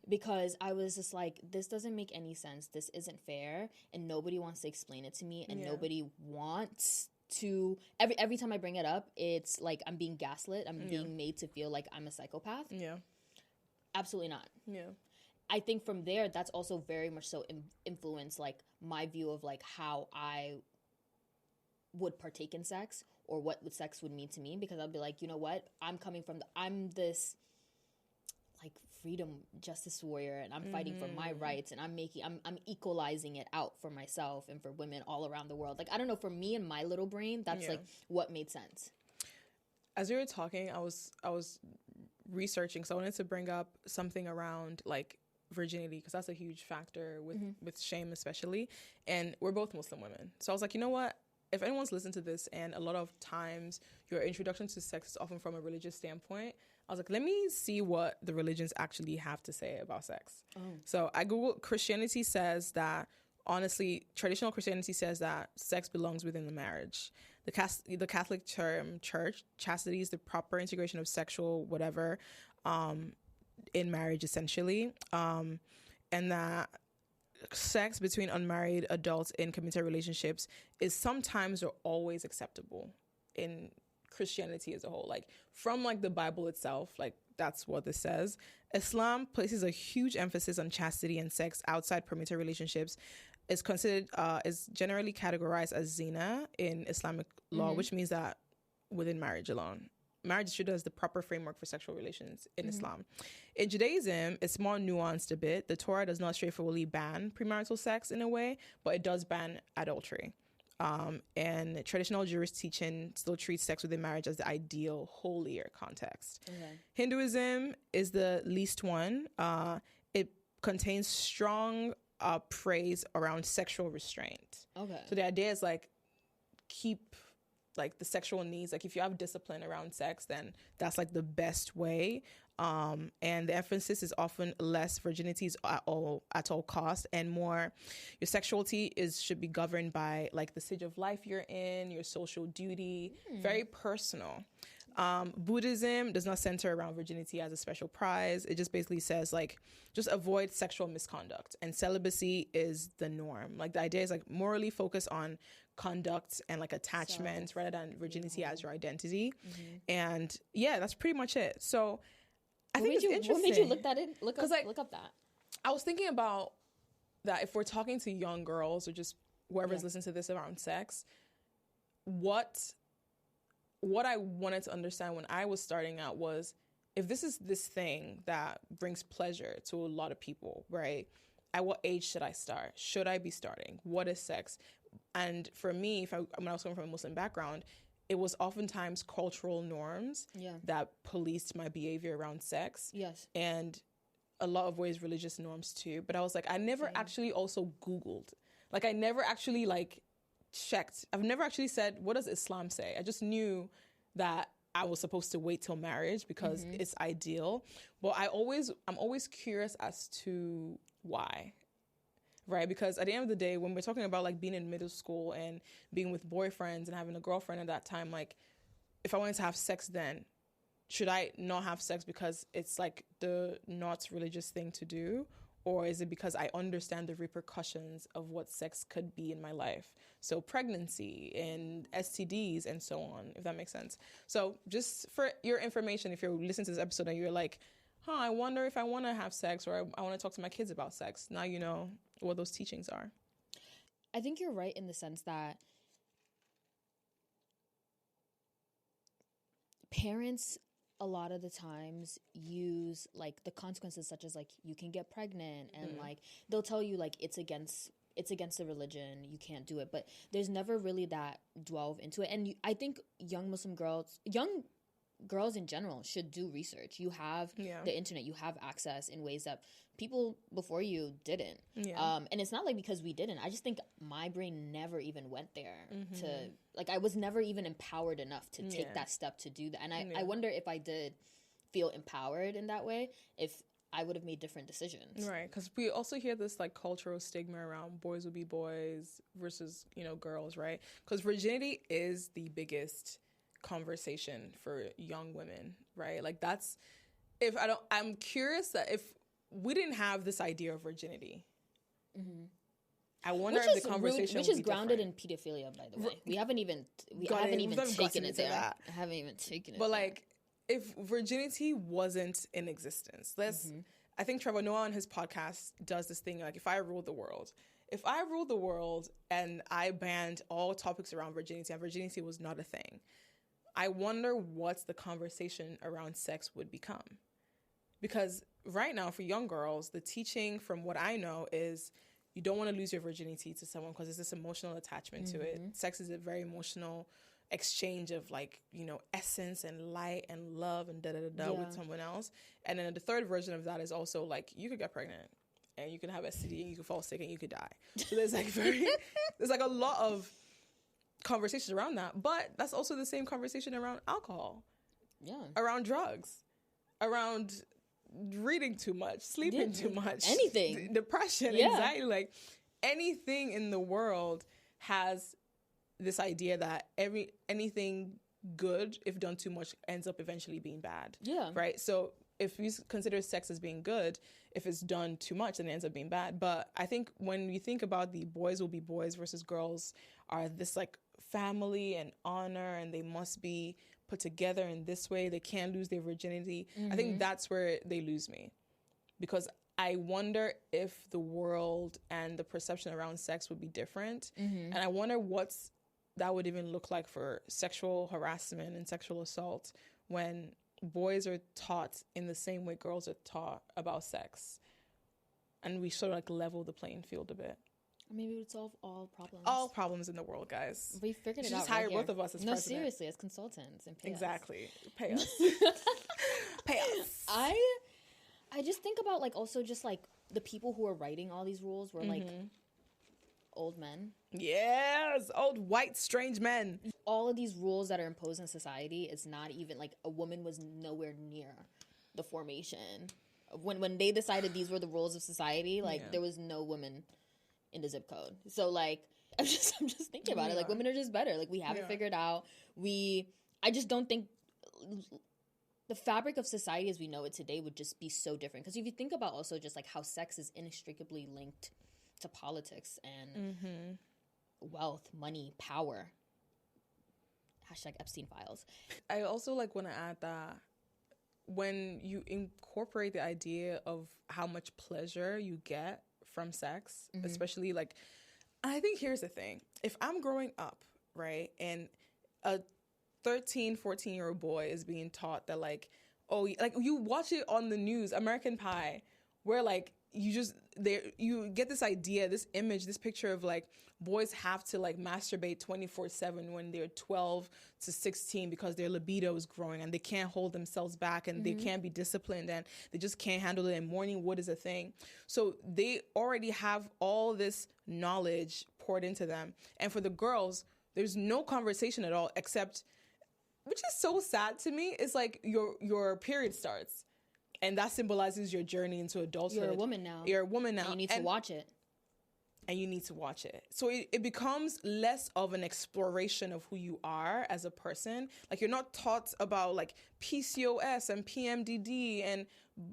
because I was just like, this doesn't make any sense. This isn't fair, and nobody wants to explain it to me, and nobody wants to. Every time I bring it up, it's like I'm being gaslit. I'm being made to feel like I'm a psychopath. Yeah, absolutely not. Yeah, I think from there, that's also very much so influenced like my view of like how I would partake in sex, or what sex would mean to me, because I'll be like, you know what, I'm this like freedom justice warrior, and I'm fighting for my rights, and I'm equalizing it out for myself and for women all around the world. Like, I don't know, for me and my little brain, that's like what made sense. As we were talking, I was researching, so I wanted to bring up something around like virginity, because that's a huge factor with shame especially, and we're both Muslim women. So I was like, you know what, if anyone's listened to this and a lot of times your introduction to sex is often from a religious standpoint, I was like, let me see what the religions actually have to say about sex. So I Googled, Christianity says that, honestly, traditional Christianity says that sex belongs within the marriage. The Catholic term church, chastity is the proper integration of sexual whatever in marriage, essentially. And that sex between unmarried adults in committed relationships is sometimes or always acceptable in Christianity as a whole. Like, from like the Bible itself, like that's what this says. Islam places a huge emphasis on chastity and sex outside permitted relationships. Is considered is generally categorized as zina in Islamic law, which means that within marriage alone. Marriage is treated as the proper framework for sexual relations in Islam. In Judaism, it's more nuanced a bit. The Torah does not straightforwardly ban premarital sex in a way, but it does ban adultery. And traditional Jewish teaching still treats sex within marriage as the ideal, holier context. Hinduism is the least one. It contains strong praise around sexual restraint. So the idea is like, keep like the sexual needs, like if you have discipline around sex, then that's like the best way. And the emphasis is often less virginity is at all cost, and more your sexuality should be governed by like the stage of life you're in, your social duty, very personal. Buddhism does not center around virginity as a special prize. It just basically says like, just avoid sexual misconduct, and celibacy is the norm. Like the idea is like morally focus on conduct and like attachment rather than virginity as your identity. And yeah, that's pretty much it. So I think it's interesting. What made you look up that? I was thinking about that if we're talking to young girls or just whoever's listening to this around sex, what I wanted to understand when I was starting out was, if this is this thing that brings pleasure to a lot of people, right? At what age should I start? Should I be starting? What is sex? And for me, when I was coming from a Muslim background, it was oftentimes cultural norms that policed my behavior around sex. And a lot of ways religious norms too. But I was like, I never actually also Googled. Like I never actually like checked. I've never actually said, what does Islam say? I just knew that I was supposed to wait till marriage because it's ideal. But I'm always curious as to why. Right? Because at the end of the day, when we're talking about like being in middle school and being with boyfriends and having a girlfriend at that time, like if I wanted to have sex then, should I not have sex because it's like the not religious thing to do? Or is it because I understand the repercussions of what sex could be in my life? So pregnancy and STDs and so on, if that makes sense. So just for your information, if you're listening to this episode and you're like, I wonder if I want to have sex, or I want to talk to my kids about sex. Now you know what those teachings are. I think you're right in the sense that parents a lot of the times use like the consequences, such as like you can get pregnant, and like they'll tell you like it's against the religion, you can't do it, but there's never really that delve into it. And I think young girls in general should do research. You have the internet, you have access in ways that people before you didn't. And it's not like because we didn't. I just think my brain never even went there to, like, I was never even empowered enough to take that step to do that. And I wonder if I did feel empowered in that way, if I would have made different decisions. Right, because we also hear this like cultural stigma around boys will be boys versus, you know, girls, right? Because virginity is the biggest conversation for young women, right? Like that's, I'm curious that if we didn't have this idea of virginity, I wonder if the conversation which is grounded in pedophilia, by the way. We haven't even taken it there. I haven't even taken it. But like, if virginity wasn't in existence, I think Trevor Noah on his podcast does this thing like, if I ruled the world and I banned all topics around virginity and virginity was not a thing, I wonder what's the conversation around sex would become. Because right now for young girls, the teaching from what I know is you don't want to lose your virginity to someone because there's this emotional attachment to it. Sex is a very emotional exchange of like, you know, essence and light and love and with someone else. And then the third version of that is also like, you could get pregnant and you can have STD and you can fall sick and you could die. So there's like there's like a lot of conversations around that. But that's also the same conversation around alcohol. Yeah. Around drugs. Around reading too much, sleeping too much, anything, depression, anxiety, like anything in the world has this idea that anything good, if done too much, ends up eventually being bad. Yeah. Right? So if you consider sex as being good, if it's done too much, then it ends up being bad. But I think when you think about the boys will be boys versus girls are this like family and honor, and they must be put together in this way, they can't lose their virginity. I think that's where they lose me, because I wonder if the world and the perception around sex would be different. And I wonder what's that would even look like for sexual harassment and sexual assault when boys are taught in the same way girls are taught about sex, and we sort of like level the playing field a bit. Maybe we would solve all problems. All problems in the world, guys. We figured it out. Just hire both of us as president. No, seriously, as consultants and pay us. Pay us. Pay us. I just think about like also just like the people who are writing all these rules were like old men. Yes, old white strange men. All of these rules that are imposed in society, it's not even like a woman was nowhere near the formation. When they decided these were the rules of society, like there was no woman in the zip code. So like I'm just thinking about it. Like women are just better. Like we have it figured out. I just don't think the fabric of society as we know it today would just be so different. Because if you think about also just like how sex is inextricably linked to politics and wealth, money, power. # Epstein files. I also like want to add that when you incorporate the idea of how much pleasure you get from sex, especially like, I think here's the thing. If I'm growing up, right, and a 13, 14-year-old boy is being taught that like, oh, like you watch it on the news, American Pie, where like you get this idea, this image, this picture of like boys have to like masturbate 24/7 when they're 12 to 16 because their libido is growing and they can't hold themselves back and they can't be disciplined and they just can't handle it, and morning wood is a thing. So they already have all this knowledge poured into them. And for the girls, there's no conversation at all, except, which is so sad to me, is like your period starts. And that symbolizes your journey into adulthood. You're a woman now. And you need to watch it. And you need to watch it. So it becomes less of an exploration of who you are as a person. Like you're not taught about like PCOS and PMDD and,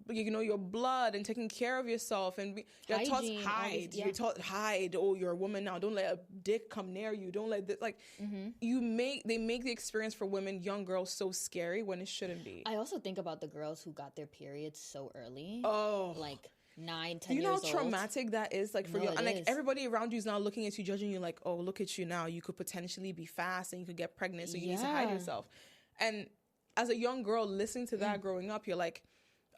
you know, your blood and taking care of yourself. And you're taught hide. You're taught hide. Oh, you're a woman now. Don't let a dick come near you. Don't let this, like they make the experience for women, young girls, so scary when it shouldn't be. I also think about the girls who got their periods so early. Oh, like 9, 10 years old. Do you know how traumatic that is? Like for you, and like everybody around you is now looking at you, judging you, like, oh, look at you now. You could potentially be fast and you could get pregnant, so you need to hide yourself. And as a young girl listening to that growing up, you're like,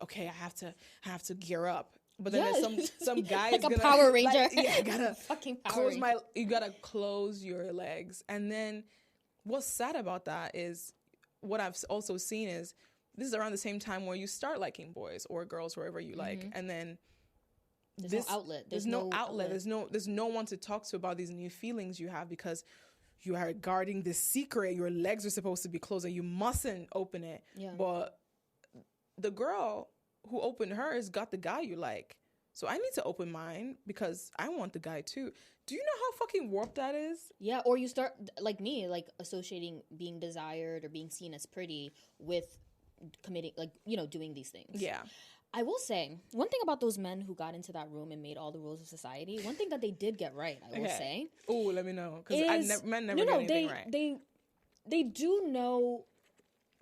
okay, I have to gear up. But then there's some guys like a Power Ranger. Like, gotta fucking Power Ranger. You gotta close your legs. And then what's sad about that is what I've also seen is this is around the same time where you start liking boys or girls, wherever you like, and then there's no outlet. There's no outlet. There's no one to talk to about these new feelings you have because you are guarding this secret. Your legs are supposed to be closed and you mustn't open it. Yeah. But the girl who opened hers got the guy you like. So I need to open mine because I want the guy too. Do you know how fucking warped that is? Yeah, or you start, like me, like associating being desired or being seen as pretty with committing, like, you know, doing these things. Yeah. I will say, one thing about those men who got into that room and made all the rules of society, one thing that they did get right, I will say. Oh, let me know. Because men never get anything right. They do know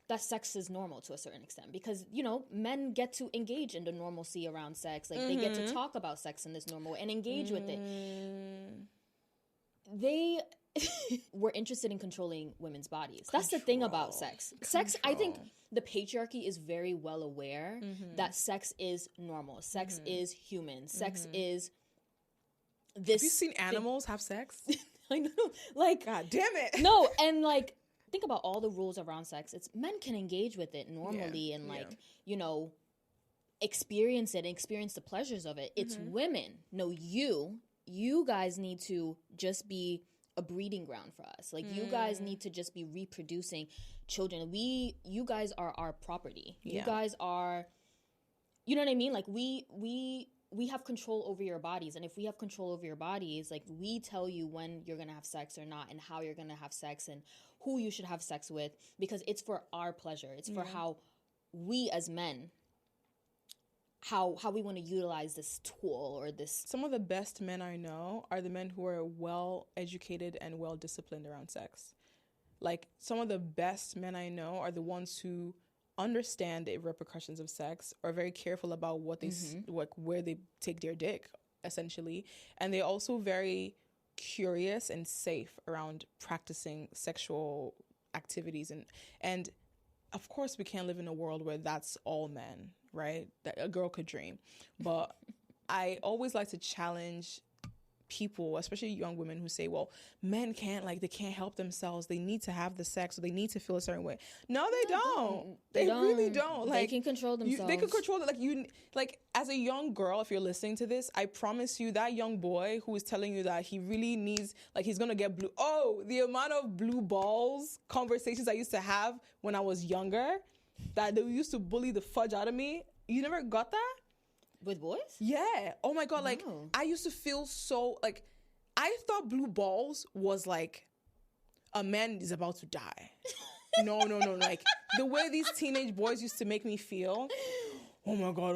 that sex is normal to a certain extent because, you know, men get to engage in the normalcy around sex. Like, they get to talk about sex in this normal way and engage with it. They were interested in controlling women's bodies. That's the thing about sex. Sex, I think the patriarchy is very well aware that sex is normal. Sex is human. Sex is this. Have you seen animals have sex? I know. Like, God damn it. No, and like, think about all the rules around sex. It's men can engage with it normally and like, you know, experience it and experience the pleasures of it. It's women. No, you guys need to just be a breeding ground for us. Like, you guys need to just be reproducing children. You guys are our property. You guys are, you know what I mean? Like, we have control over your bodies. And if we have control over your bodies, like, we tell you when you're going to have sex or not and how you're going to have sex and who you should have sex with, because it's for our pleasure. It's for how we as men, how we want to utilize this tool or this. Some of the best men I know are the men who are well educated and well disciplined around sex. Like, some of the best men I know are the ones who understand the repercussions of sex, are very careful about what they where they take their dick, essentially, and they're also very curious and safe around practicing sexual activities. And of course, we can't live in a world where that's all men, right? That a girl could dream. But I always like to challenge people, especially young women, who say, well, men can't, like, they can't help themselves. They need to have the sex, or they need to feel a certain way. No, they don't. They really don't. Like, they can control themselves. They can control it. Like, as a young girl, if you're listening to this, I promise you that young boy who is telling you that he really needs, like, he's going to get blue. Oh, the amount of blue balls conversations I used to have when I was younger, that they used to bully the fudge out of me. You never got that? With boys? Yeah. Oh my God. Like, I used to feel so, like, I thought blue balls was like a man is about to die. No. Like, the way these teenage boys used to make me feel. Oh my God.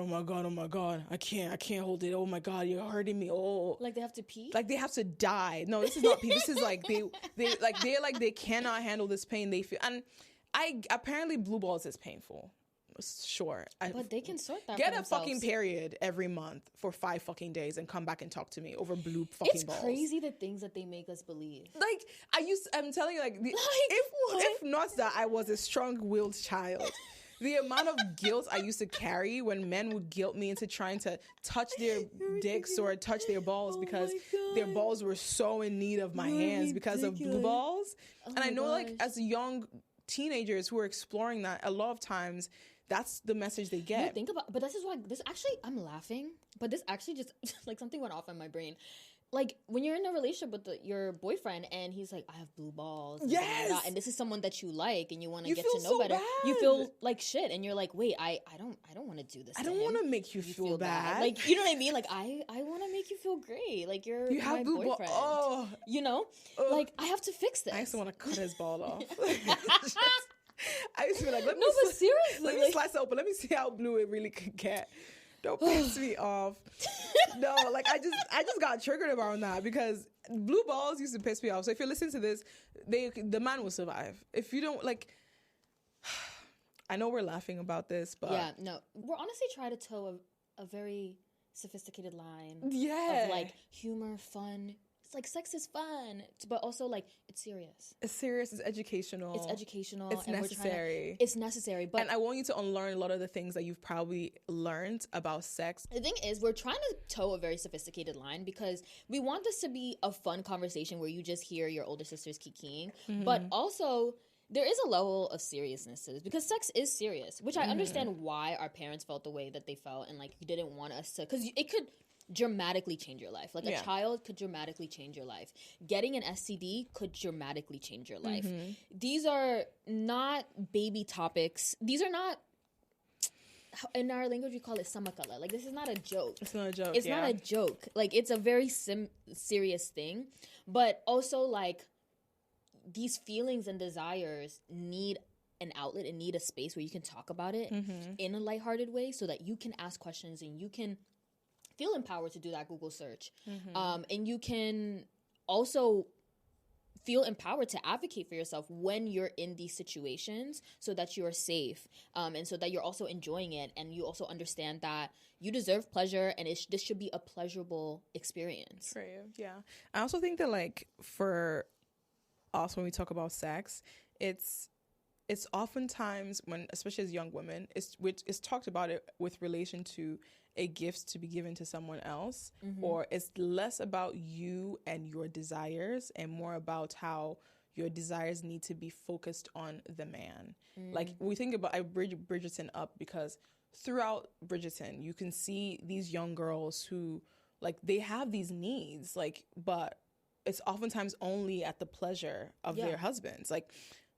I can't hold it. Oh my God, you're hurting me. Oh. Like, they have to pee? Like, they have to die. No, this is not pee. This is like, they cannot handle this pain they feel. And apparently blue balls is painful. Sure. But they can sort that Get for a fucking period every month for 5 fucking days and come back and talk to me over blue fucking balls. It's crazy the things that they make us believe. Like, I'm telling you, like, if not that I was a strong-willed child, the amount of guilt I used to carry when men would guilt me into trying to touch their dicks or touch their balls because their balls were so in need of my hands because of blue balls. And I know, like, as young teenagers who are exploring that, a lot of times that's the message they get. You think about, but this is why I'm laughing, but this actually just like something went off in my brain. Like, when you're in a relationship with your boyfriend and he's like, I have blue balls. Yes. And this is someone that you like and you want to get to know so better. Bad. You feel like shit. And you're like, wait, I don't want to do this. I don't want to make you feel bad. Like, you know what I mean? Like, I want to make you feel great. Like, you have my blue boyfriend. Oh. You know? Like, I have to fix this. I used to want to cut his ball off. I used to be like, but seriously. Let me slice it open. Let me see how blue it really could get. Don't piss me off. No, like, I just got triggered around that because blue balls used to piss me off. So if you're listening to this, the man will survive. If you don't, like, I know we're laughing about this, but yeah, no, we're honestly trying to toe a very sophisticated line. Yeah, of like humor, fun. It's like sex is fun, but also like it's serious. It's serious. It's educational. It's and necessary. It's necessary. But and I want you to unlearn a lot of the things that you've probably learned about sex. The thing is, we're trying to toe a very sophisticated line because we want this to be a fun conversation where you just hear your older sisters kikiing, but also there is a level of seriousness to this because sex is serious, which I understand why our parents felt the way that they felt and like you didn't want us to, because it could dramatically change your life. Like a child could dramatically change your life. Getting an STD could dramatically change your life. These are not baby topics. These are not, in our language we call it samakala. Like, this is not a joke. It's not a joke. It's not a joke. Like, it's a very serious thing. But also, like, these feelings and desires need an outlet and need a space where you can talk about it in a lighthearted way, so that you can ask questions and you can feel empowered to do that Google search. And you can also feel empowered to advocate for yourself when you're in these situations, so that you're safe, and so that you're also enjoying it, and you also understand that you deserve pleasure, and this should be a pleasurable experience for you. Yeah. I also think that, like, for us, when we talk about sex, it's oftentimes, when, especially as young women, it's talked about it with relation to a gift to be given to someone else, or it's less about you and your desires and more about how your desires need to be focused on the man. Like, we think about, I bridge Bridgerton up because throughout Bridgerton, you can see these young girls who, like, they have these needs, like, but it's oftentimes only at the pleasure of their husbands. Like,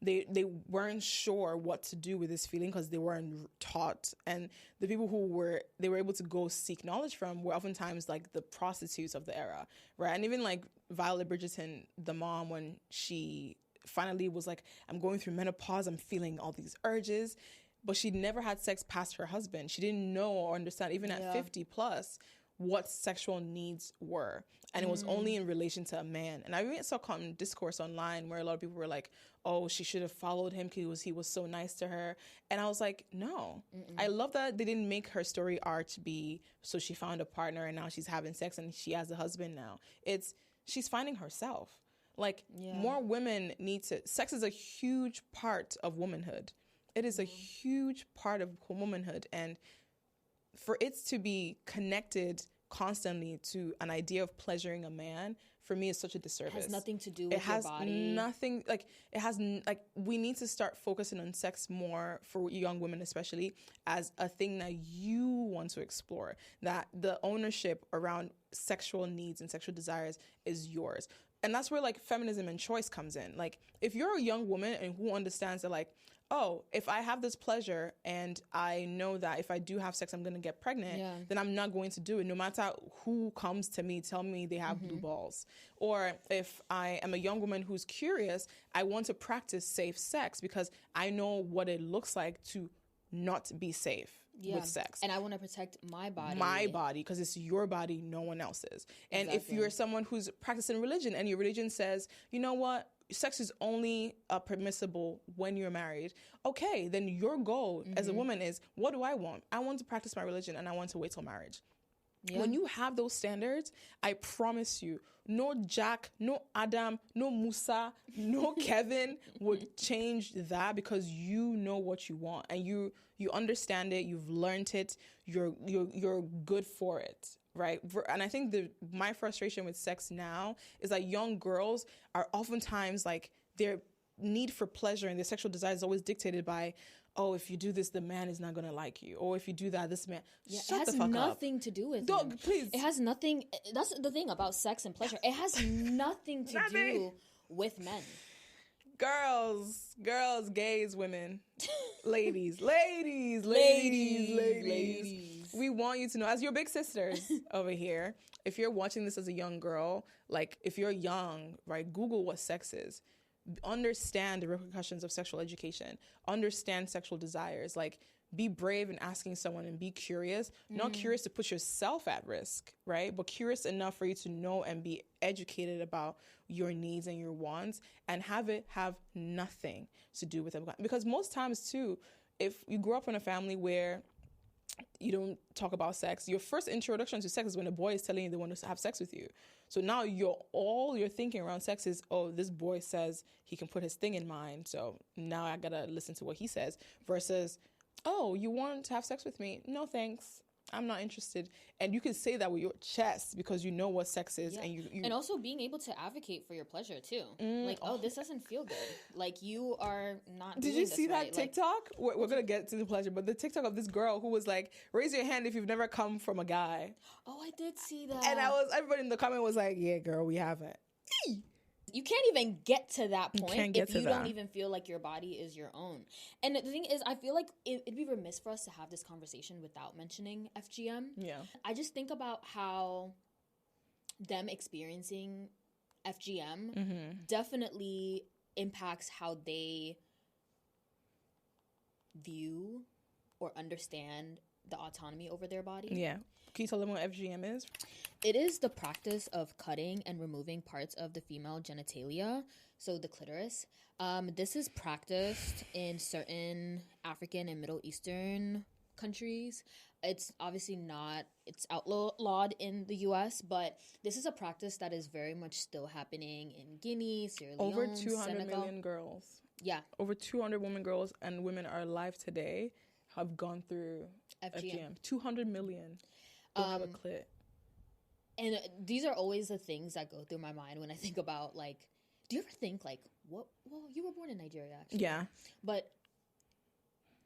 they weren't sure what to do with this feeling because they weren't taught, and the people who they were able to go seek knowledge from were oftentimes like the prostitutes of the era, right? And even like Violet Bridgerton, the mom, when she finally was like, I'm going through menopause, I'm feeling all these urges, but she never had sex past her husband. She didn't know or understand, even at 50 plus, what sexual needs were. And it was only in relation to a man. And I even saw discourse online where a lot of people were like, oh, she should have followed him because he was so nice to her. And I was like, no. I love that they didn't make her story arc be, so she found a partner and now she's having sex and she has a husband now. She's finding herself. Like, more women need to, sex is a huge part of womanhood. It is a huge part of womanhood. And for it to be connected constantly to an idea of pleasuring a man, for me, is such a disservice. It has nothing to do with your body. We need to start focusing on sex more, for young women especially, as a thing that you want to explore, that the ownership around sexual needs and sexual desires is yours. And that's where, like, feminism and choice comes in. Like, if you're a young woman and who understands that, like, oh, if I have this pleasure and I know that if I do have sex, I'm going to get pregnant, then I'm not going to do it, no matter who comes to me, tell me they have blue balls. Or if I am a young woman who's curious, I want to practice safe sex because I know what it looks like to not be safe with sex. And I want to protect my body. My body, because it's your body, no one else's. And if you're someone who's practicing religion and your religion says, you know what, sex is only permissible when you're married, okay, then your goal as a woman is, what do I want? I want to practice my religion and I want to wait till marriage. When you have those standards, I promise you, no Jack, no Adam, no Musa, no Kevin would change that, because you know what you want and you understand it, you've learned it, you're good for it. Right. And I think my frustration with sex now is that young girls are oftentimes, like, their need for pleasure and their sexual desire is always dictated by, oh, if you do this, the man is not going to like you. Or if you do that, this man, shut the fuck up. It has nothing to do with it. Please. It has nothing. That's the thing about sex and pleasure. It has nothing to do with men. Girls, gays, women, ladies. We want you to know, as your big sisters over here, if you're watching this as a young girl, like, if you're young, right, Google what sex is. Understand the repercussions of sexual education. Understand sexual desires. Like, be brave in asking someone and be curious. Not curious to put yourself at risk, right? But curious enough for you to know and be educated about your needs and your wants, and have nothing to do with it. Because most times, too, if you grow up in a family where you don't talk about sex, your first introduction to sex is when a boy is telling you they want to have sex with you. So now all you're thinking around sex is, oh, this boy says he can put his thing in mine, so now I gotta listen to what he says, versus, oh, you want to have sex with me? No, thanks. I'm not interested. And you can say that with your chest because you know what sex is. And you and also being able to advocate for your pleasure too. Like, oh, this doesn't feel good. Like, you are not Did you see that TikTok? Like, we're going to get to the pleasure, but the TikTok of this girl who was like, raise your hand if you've never come from a guy. Oh, I did see that. And everybody in the comment was like, yeah, girl, we haven't. you can't even get to that point if you don't even feel like your body is your own. And the thing is, I feel like it'd be remiss for us to have this conversation without mentioning FGM. Yeah. I just think about how them experiencing FGM definitely impacts how they view or understand the autonomy over their body. Yeah. Can you tell them what FGM is? It is the practice of cutting and removing parts of the female genitalia, so the clitoris. This is practiced in certain African and Middle Eastern countries. It's obviously not, it's outlawed in the US, but this is a practice that is very much still happening in Guinea, Sierra Leone, over 200 Senegal. million girls. Yeah. Over 200 women, girls, and women are alive today have gone through FGM. 200 million don't have a clit. And these are always the things that go through my mind when I think about, like, do you ever think, like, what? Well, you were born in Nigeria, actually. Yeah. But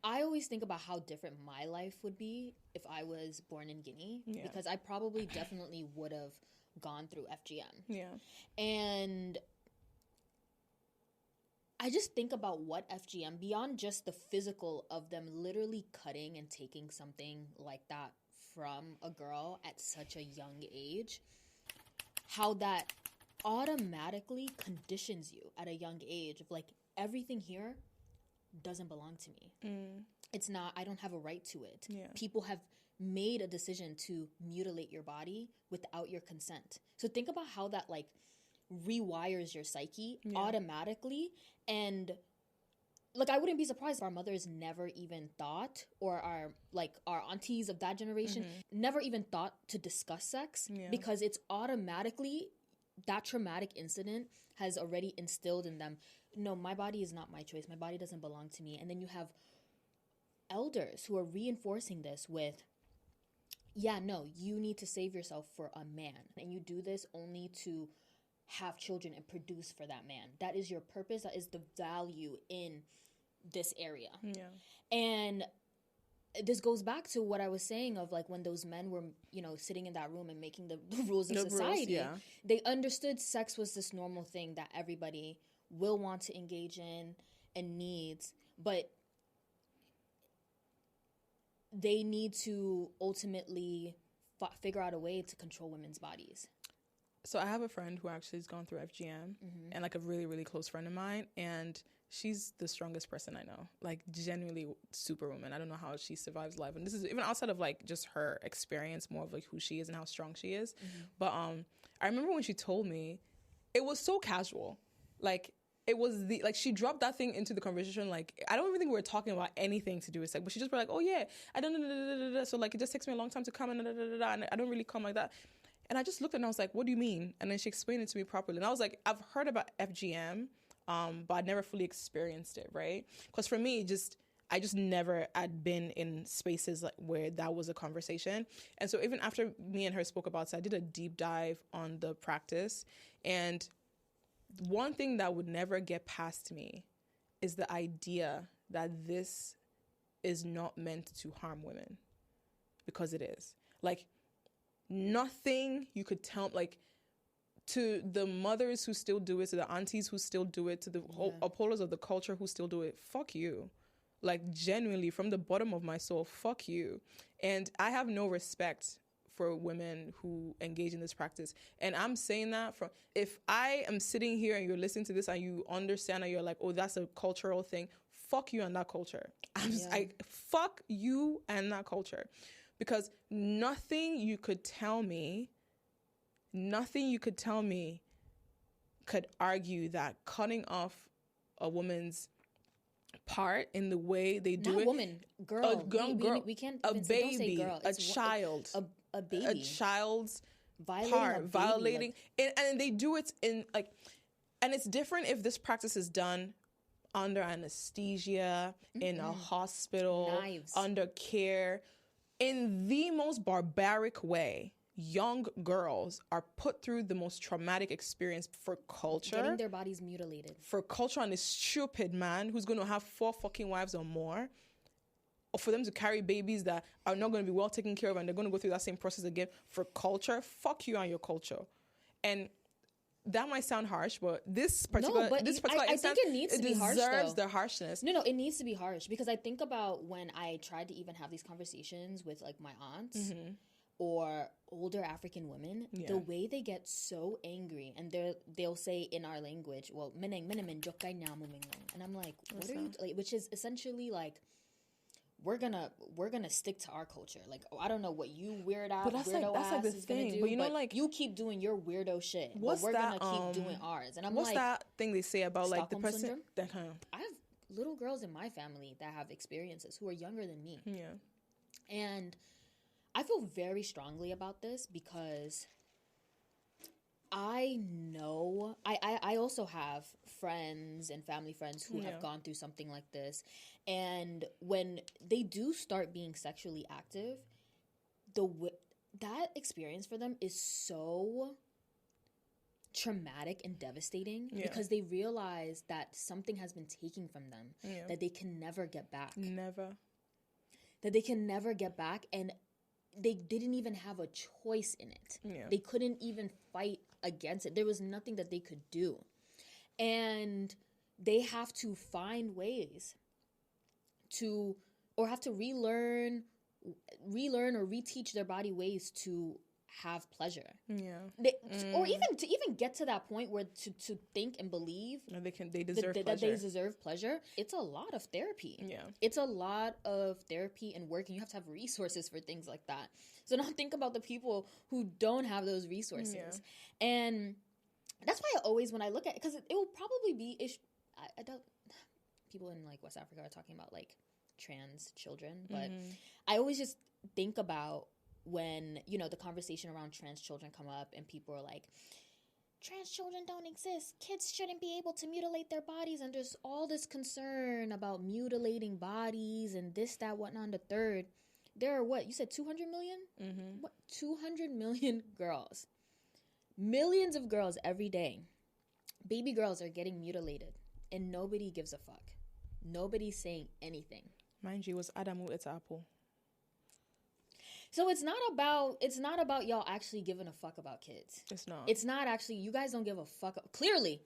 I always think about how different my life would be if I was born in Guinea. Yeah. Because I probably definitely would have gone through FGM. Yeah. And I just think about what FGM, beyond just the physical of them literally cutting and taking something like that from a girl at such a young age, how that automatically conditions you at a young age of, like, everything here doesn't belong to me. It's not, I don't have a right to it. Yeah. People have made a decision to mutilate your body without your consent. So think about how that, like, rewires your psyche automatically. And, like, I wouldn't be surprised if our mothers never even thought, or our aunties of that generation never even thought to discuss sex, because it's automatically, that traumatic incident has already instilled in them, no, my body is not my choice. My body doesn't belong to me. And then you have elders who are reinforcing this with, yeah, no, you need to save yourself for a man. And you do this only to have children and produce for that man. That is your purpose. That is the value in this area. Yeah. And this goes back to what I was saying of, like, when those men were, you know, sitting in that room and making the rules of society, they understood sex was this normal thing that everybody will want to engage in and needs, but they need to ultimately figure out a way to control women's bodies. So I have a friend who actually has gone through FGM, and, like, a really, really close friend of mine, and she's the strongest person I know. Like, genuinely superwoman. I don't know how she survives life. And this is even outside of, like, just her experience, more of, like, who she is and how strong she is. But I remember when she told me, it was so casual. Like, it was she dropped that thing into the conversation. Like, I don't even think we were talking about anything to do with sex, but she just was like, oh yeah, I don't, so, like, it just takes me a long time to come, and I don't really come like that. And I just looked at it and I was like, what do you mean? And then she explained it to me properly. And I was like, I've heard about FGM, but I'd never fully experienced it, right? Because for me, I just never had been in spaces like where that was a conversation. And so even after me and her spoke about it, I did a deep dive on the practice. And one thing that would never get past me is the idea that this is not meant to harm women, because it is. Like, nothing you could tell, like, to the mothers who still do it, to the aunties who still do it, to the upholders of the culture who still do it, fuck you. Like, genuinely, from the bottom of my soul, fuck you. And I have no respect for women who engage in this practice. And I'm saying that from, if I am sitting here and you're listening to this and you understand and you're like, oh, that's a cultural thing, fuck you and that culture. Fuck you and that culture. Because nothing you could tell me could argue that cutting off a woman's part in the way they do Not it. Woman, girl. A girl. We can't a even baby. Say girl. A child. A baby. A child's violating part. Like, and they do it in, like, and it's different if this practice is done under anesthesia, in a hospital, Knives. under care. In the most barbaric way, young girls are put through the most traumatic experience for culture. Getting their bodies mutilated. For culture and this stupid man who's going to have 4 fucking wives or more. Or for them to carry babies that are not going to be well taken care of and they're going to go through that same process again. For culture, fuck you and your culture. And that might sound harsh, but this particular No, but this particular I instance, think it needs to be harsh, deserves though. the harshness. No, it needs to be harsh, because I think about when I tried to even have these conversations with like my aunts or older African women, the way they get so angry, and they'll say in our language, well, "Meneng menemen jokai nyamu menglong," and I'm like, what are you like? Which is essentially like, we're gonna stick to our culture. Like, I don't know what you weirdo ass is gonna do, but you know, like, you keep doing your weirdo shit. But we're gonna keep doing ours. And I'm what's like, that thing they say about like the person syndrome? that kind of, I have little girls in my family that have experiences who are younger than me. Yeah. And I feel very strongly about this because I know I also have friends and family friends who have gone through something like this, and when they do start being sexually active, that experience for them is so traumatic and devastating because they realize that something has been taken from them that they can never get back. That they can never get back, and they didn't even have a choice in it. They couldn't even fight against it. There was nothing that they could do. And they have to find ways to, or have to relearn or reteach their body ways to have pleasure. Or even to get to that point where to think and believe that they deserve pleasure. It's a lot of therapy. It's a lot of therapy and work, and you have to have resources for things like that. So now think about the people who don't have those resources. And that's why I always, when I look at it, because it will probably be I don't, people in like West Africa are talking about like trans children, but I always just think about when, you know, the conversation around trans children come up and people are like, trans children don't exist. Kids shouldn't be able to mutilate their bodies. And there's all this concern about mutilating bodies and this, that, whatnot, and the third. There are what? You said 200 million? What? 200 million girls. Millions of girls every day. Baby girls are getting mutilated. And nobody gives a fuck. Nobody's saying anything. Mind you, it was Adamu Etapo. So it's not about y'all actually giving a fuck about kids. It's not. It's not actually, you guys don't give a fuck. Clearly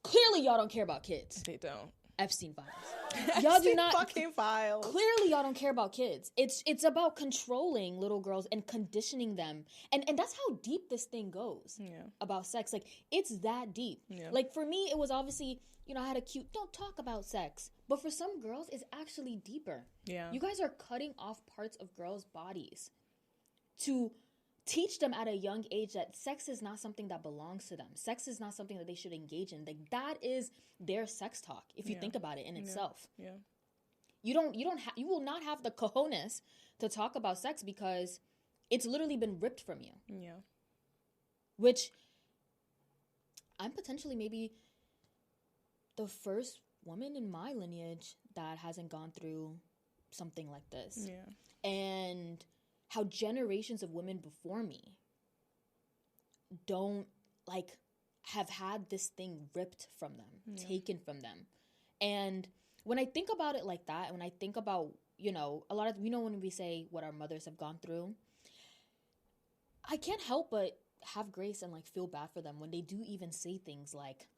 y'all don't care about kids. They don't. Epstein files. Y'all do not. Fucking files. Clearly y'all don't care about kids. It's about controlling little girls and conditioning them. And that's how deep this thing goes about sex. Like, it's that deep. Like, for me, it was obviously, you know, I had a cute, don't talk about sex. But for some girls, it's actually deeper. You guys are cutting off parts of girls' bodies to teach them at a young age that sex is not something that belongs to them. Sex is not something that they should engage in. Like, that is their sex talk, if you think about it in itself. You will not have the cojones to talk about sex because it's literally been ripped from you. Which, I'm potentially maybe the first woman in my lineage that hasn't gone through something like this. And how generations of women before me don't, like, have had this thing ripped from them, taken from them. And when I think about it like that, and when I think about, you know, a lot of, you know, when we say what our mothers have gone through, I can't help but have grace and, like, feel bad for them when they do even say things like,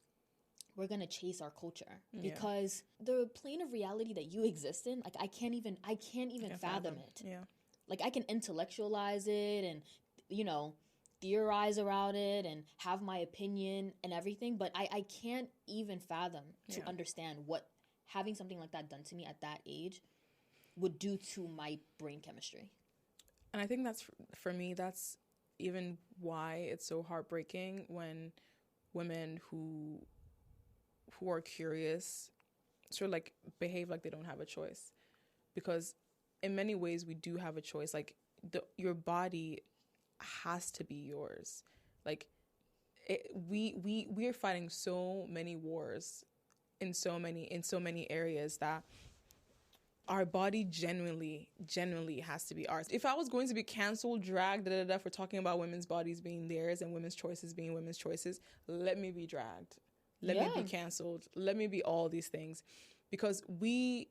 we're going to chase our culture. Because the plane of reality that you exist in, like, I can't even fathom it. Like, I can intellectualize it and, you know, theorize around it and have my opinion and everything, but I can't even fathom to understand what having something like that done to me at that age would do to my brain chemistry. And I think that's, for me, that's even why it's so heartbreaking when women who are curious sort of, like, behave like they don't have a choice. Because in many ways we do have a choice. Like, your body has to be yours. Like, we are fighting so many wars in so many areas that our body genuinely has to be ours. If I was going to be canceled, dragged, for talking about women's bodies being theirs and women's choices being women's choices, let me be dragged. Let me be canceled. Let me be all these things. Because we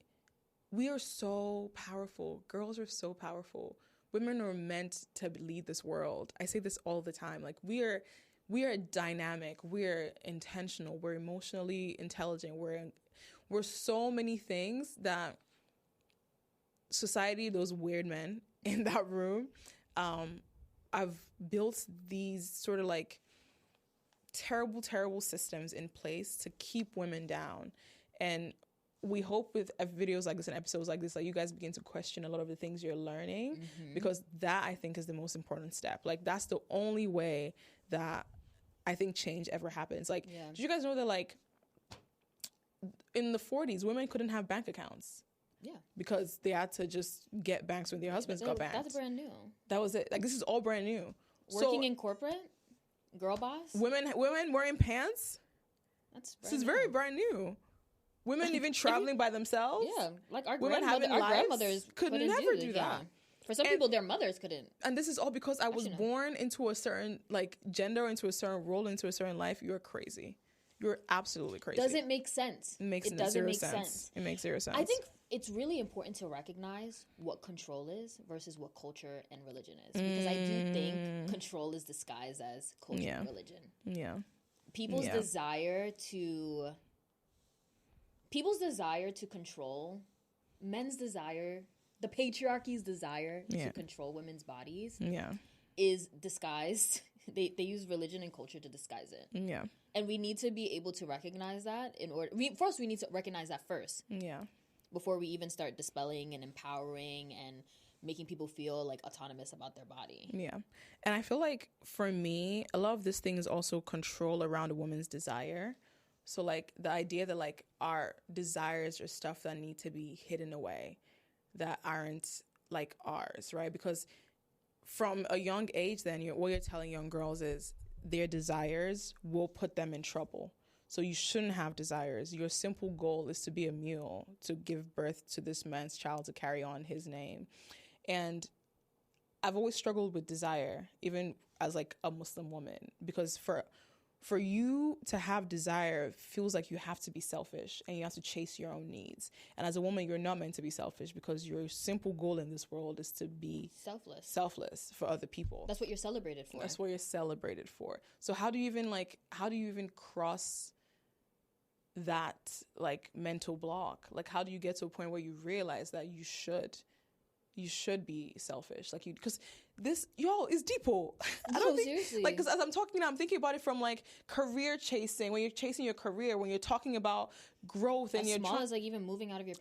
are so powerful. Girls are so powerful. Women are meant to lead this world. I say this all the time. Like, we we are dynamic, we're intentional, we're emotionally intelligent, we're so many things that society, those weird men in that room, I've built these sort of like terrible systems in place to keep women down. And we hope with videos like this and episodes like this, like you guys begin to question a lot of the things you're learning, because that I think is the most important step. Like that's the only way that I think change ever happens. Like, did you guys know that like in the 40s, women couldn't have bank accounts? Yeah. Because they had to just get banks when their husbands got banks. That's brand new. That was it. Like this is all brand new. Working in corporate, girl boss. Women wearing pants. This is very brand new. Women even traveling by themselves. Yeah, like our grandmothers could never do that. Yeah. For some people, their mothers couldn't. And this is all because I was born into a certain like gender, into a certain role, into a certain life. You're crazy. You're absolutely crazy. Doesn't make sense. It doesn't make sense. It makes zero sense. I think it's really important to recognize what control is versus what culture and religion is. Because I do think control is disguised as culture and religion. Yeah. People's desire to control, men's desire, the patriarchy's desire to control women's bodies is disguised. They use religion and culture to disguise it. Yeah. And we need to be able to recognize that we need to recognize that first. Yeah. Before we even start dispelling and empowering and making people feel like autonomous about their body. Yeah. And I feel like for me, a lot of this thing is also control around a woman's desire. So like the idea that like our desires are stuff that need to be hidden away, that aren't like ours, right? Because from a young age, then what you're telling young girls is their desires will put them in trouble. So you shouldn't have desires. Your simple goal is to be a mule, to give birth to this man's child, to carry on his name. And I've always struggled with desire, even as like a Muslim woman, because for you to have desire feels like you have to be selfish and you have to chase your own needs. And as a woman, you're not meant to be selfish, because your simple goal in this world is to be selfless for other people. That's what you're celebrated for. That's what you're celebrated for. So how do you even cross that like mental block? Like how do you get to a point where you realize that you should be selfish, like you, because this is deep. Seriously. Like, because as I'm talking now, I'm thinking about it from like career chasing. When you're chasing your career, when you're talking about growth, and you're small as like even moving out of your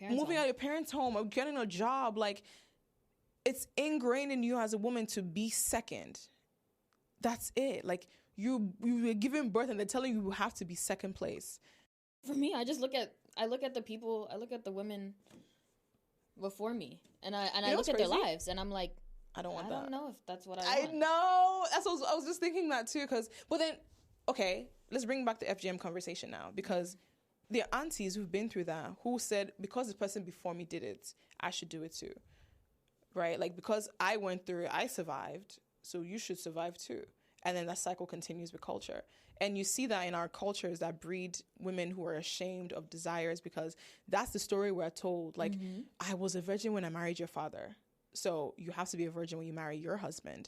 parents' home, or getting a job, like it's ingrained in you as a woman to be second. That's it. Like you were giving birth, and they're telling you have to be second place. For me, I look at the women before me, and I look at their lives, and I'm like, I don't know if that's what I want. I know. That's what I was just thinking that too. But then, okay, let's bring back the FGM conversation now, because there are aunties who've been through that, who said, because the person before me did it, I should do it too. Right? Like, because I went through it, I survived, so you should survive too. And then that cycle continues with culture. And you see that in our cultures that breed women who are ashamed of desires, because that's the story we're told. Like, I was a virgin when I married your father, so you have to be a virgin when you marry your husband.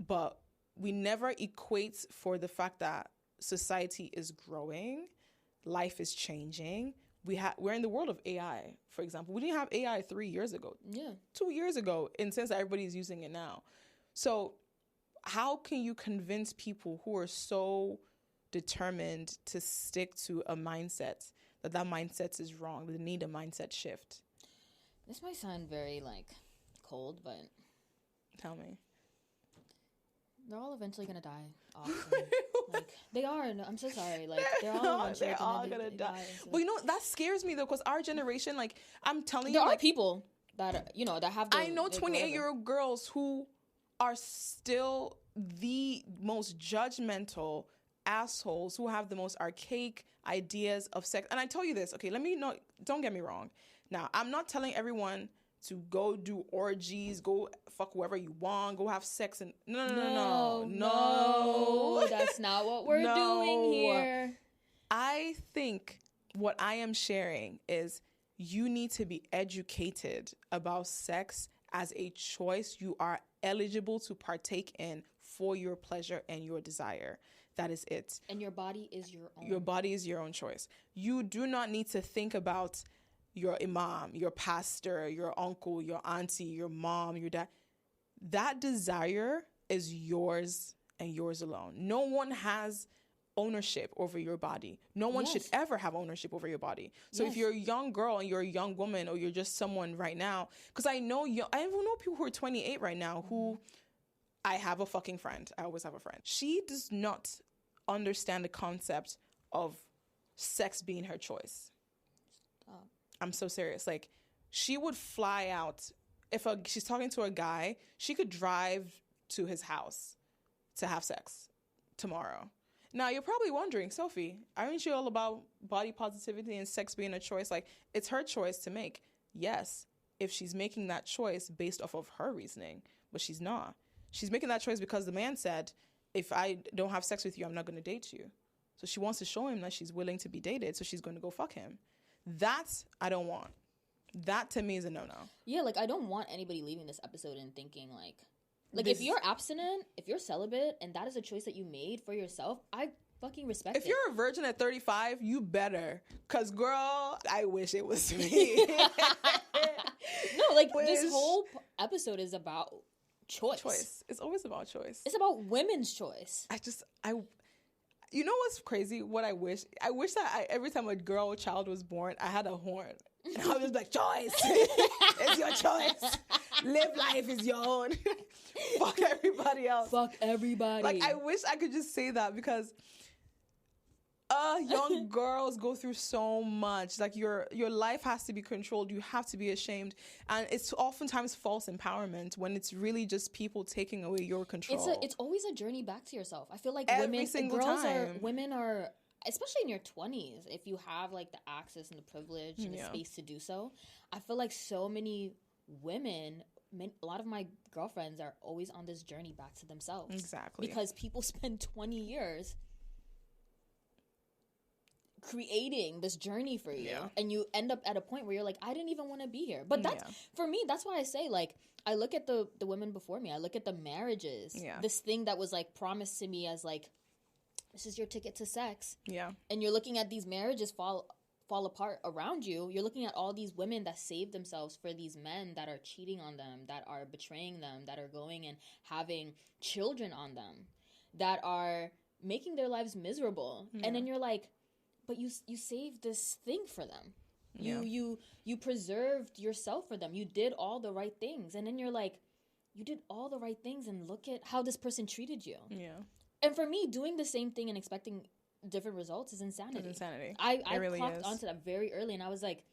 But we never equate for the fact that society is growing, life is changing. We're in the world of AI, for example. We didn't have AI 3 years ago. Yeah. 2 years ago, in the sense that everybody's using it now. So how can you convince people who are so determined to stick to a mindset that mindset is wrong, that they need a mindset shift? This might sound very like cold, but tell me. They're all eventually gonna die. Awesome. Like they are. I'm so sorry. Like they're all gonna die. So. Well, that scares me though, because our generation, like I'm telling you, there are people that that have. I know 28-year-old girls who are still the most judgmental assholes, who have the most archaic ideas of sex. And I tell you this, okay, don't get me wrong. Now, I'm not telling everyone to go do orgies, go fuck whoever you want, go have sex, and no. That's not what we're doing here. I think what I am sharing is you need to be educated about sex as a choice you are eligible to partake in for your pleasure and your desire. That is it. And your body is your own. Your body is your own choice. You do not need to think about your imam, your pastor, your uncle, your auntie, your mom, your dad. That desire is yours and yours alone. No one has ownership over your body. No one should ever have ownership over your body. So if you're a young girl and you're a young woman, or you're just someone right now, because I even know people who are 28 right now who, I have a fucking friend. I always have a friend. She does not understand the concept of sex being her choice. I'm so serious. Like, she would fly out. If she's talking to a guy, she could drive to his house to have sex tomorrow. Now, you're probably wondering, Sophie, aren't you all about body positivity and sex being a choice? Like, it's her choice to make. Yes, if she's making that choice based off of her reasoning, but she's not. She's making that choice because the man said, if I don't have sex with you, I'm not going to date you. So she wants to show him that she's willing to be dated, so she's going to go fuck him. That I don't want. That to me is a no-no. Yeah, like, I don't want anybody leaving this episode and thinking like if you're abstinent, if you're celibate, and that is a choice that you made for yourself, I fucking respect it. If you're a virgin at 35, you better. Because, girl, I wish it was me. No, like, this whole episode is about choice. It's always about choice. It's about women's choice. You know what's crazy? What I wish that every time a girl or child was born, I had a horn. And I was just like, choice. It's your choice. Live life is your own. Fuck everybody else. Fuck everybody. Like, I wish I could just say that, because young girls go through so much. Like, your life has to be controlled. You have to be ashamed. And it's oftentimes false empowerment when it's really just people taking away your control. It's always a journey back to yourself. I feel like women are, especially in your 20s, if you have, like, the access and the privilege and the space to do so, I feel like so many women, a lot of my girlfriends are always on this journey back to themselves. Exactly. Because people spend 20 years creating this journey for you, and you end up at a point where you're like, I didn't even want to be here. But that's for me, that's why I say, like, I look at the women before me, I look at the marriages, this thing that was, like, promised to me as, like, this is your ticket to sex, and you're looking at these marriages fall apart around you. You're looking at all these women that saved themselves for these men that are cheating on them, that are betraying them, that are going and having children on them, that are making their lives miserable, and then you're like, but you saved this thing for them. You preserved yourself for them. You did all the right things. And then you're like, you did all the right things, and look at how this person treated you. Yeah. And for me, doing the same thing and expecting different results is insanity. It's insanity. I really clocked onto that very early, and I was like,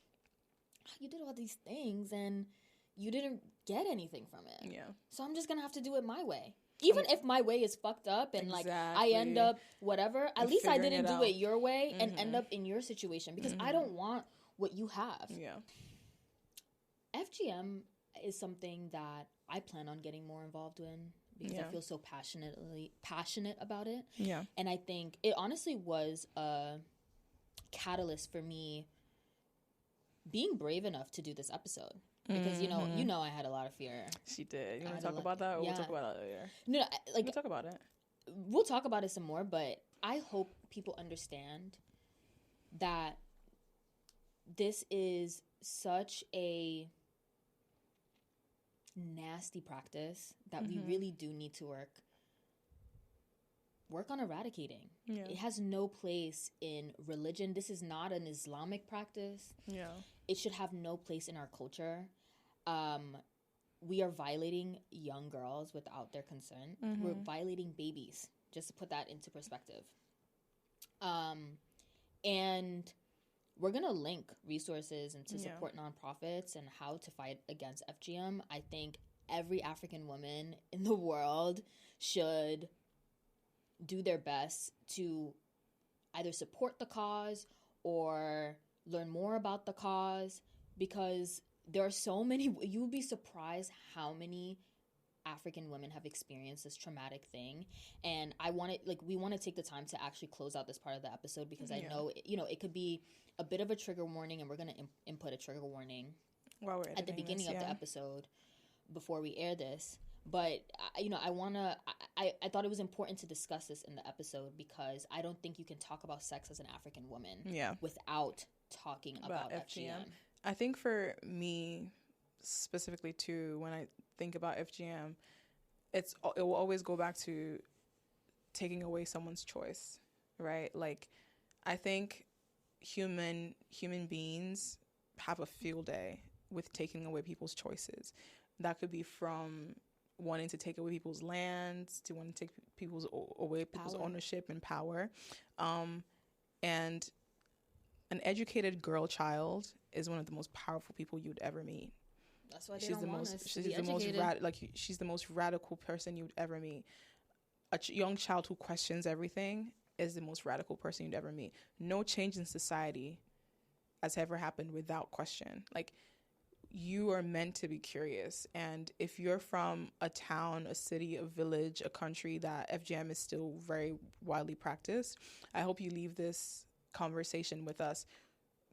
you did all these things and you didn't get anything from it. Yeah. So I'm just going to have to do it my way. Even if my way is fucked up and like I end up whatever, at least I didn't do it your way and end up in your situation, because I don't want what you have. Yeah. FGM is something that I plan on getting more involved in, because I feel so passionate about it. Yeah. And I think it honestly was a catalyst for me being brave enough to do this episode. Because, you know, I had a lot of fear. She did. You want to talk about that? Or we'll talk about it later? No, like... We'll talk about it. We'll talk about it some more, but I hope people understand that this is such a nasty practice that we really do need to work on eradicating. Yeah. It has no place in religion. This is not an Islamic practice. Yeah. It should have no place in our culture. We are violating young girls without their consent. We're violating babies, just to put that into perspective. And we're going to link resources and to support nonprofits and how to fight against FGM. I think every African woman in the world should do their best to either support the cause or learn more about the cause, because there are so many. You will be surprised how many African women have experienced this traumatic thing. And we want to take the time to actually close out this part of the episode, because I know, it could be a bit of a trigger warning, and we're going to input a trigger warning at the beginning of the episode before we air this. But I thought it was important to discuss this in the episode because I don't think you can talk about sex as an African woman without talking about FGM. I think for me specifically too, when I think about FGM, it will always go back to taking away someone's choice, right? Like, I think human beings have a field day with taking away people's choices. That could be from wanting to take away people's lands to wanting to take people's ownership and power. And an educated girl child is one of the most powerful people you'd ever meet. That's why she's the most radical person you'd ever meet. A young child who questions everything is the most radical person you'd ever meet. No change in society has ever happened without question. Like, you are meant to be curious. And if you're from a town, a city, a village, a country that FGM is still very widely practiced, I hope you leave this conversation with us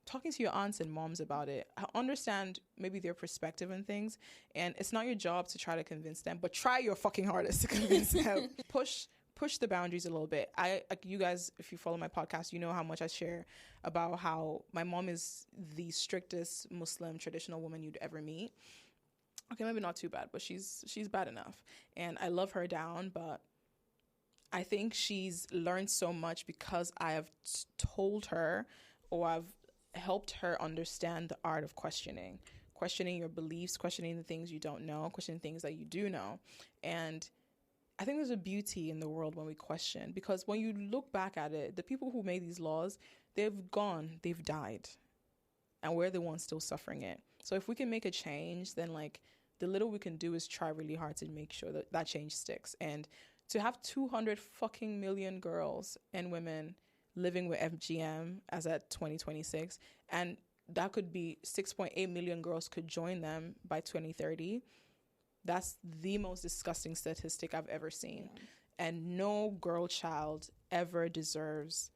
talking to your aunts and moms about it. I understand maybe their perspective and things, and it's not your job to try to convince them, but try your fucking hardest to convince them. Push the boundaries a little bit. You guys, if you follow my podcast, you know how much I share about how my mom is the strictest Muslim traditional woman you'd ever meet. Okay, maybe not too bad, but she's bad enough. And I love her down, but I think she's learned so much because I have told her, or I've helped her understand the art of questioning your beliefs, questioning the things you don't know, questioning things that you do know. And I think there's a beauty in the world when we question, because when you look back at it, the people who made these laws, they've died, and we're the ones still suffering it. So if we can make a change, then like the little we can do is try really hard to make sure that that change sticks. And to have 200 fucking million girls and women living with FGM as at 2026, and that could be 6.8 million girls could join them by 2030. That's the most disgusting statistic I've ever seen. Yeah. And no girl child ever deserves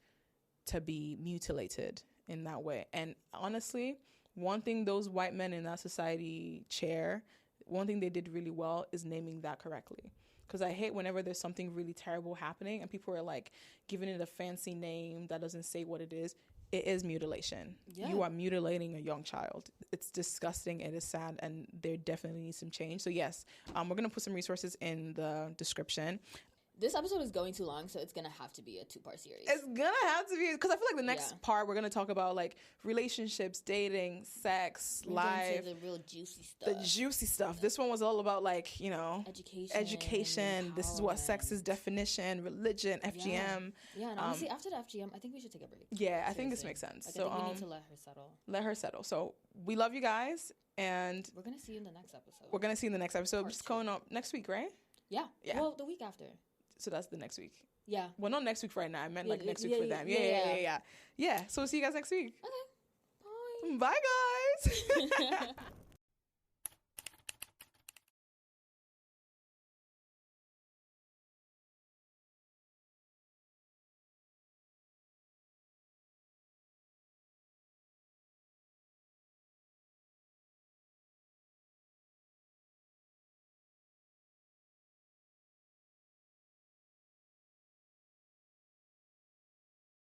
to be mutilated in that way. And honestly, one thing those white men in that society one thing they did really well is naming that correctly. Because I hate whenever there's something really terrible happening and people are like giving it a fancy name that doesn't say what it is. It is mutilation. Yeah. You are mutilating a young child. It's disgusting. It is sad, and there definitely needs some change. So yes, we're going to put some resources in the description. This episode is going too long, so it's going to have to be a 2-part series. It's going to have to be, because I feel like the next part, we're going to talk about, like, relationships, dating, sex, life. The real juicy stuff. The juicy stuff. This one was all about, like, you know. Education. This is what sex is, definition, religion, FGM. Yeah, and honestly, after the FGM, I think we should take a break. Yeah, seriously. I think this makes sense. Like, so, I think we need to let her settle. So, we love you guys, and we're going to see you in the next episode. Just coming up next week, right? Yeah. Well, the week after. So that's the next week. Yeah. Well, not next week right now. I meant like next week for them. Yeah. So we'll see you guys next week. Okay. Bye. Bye, guys.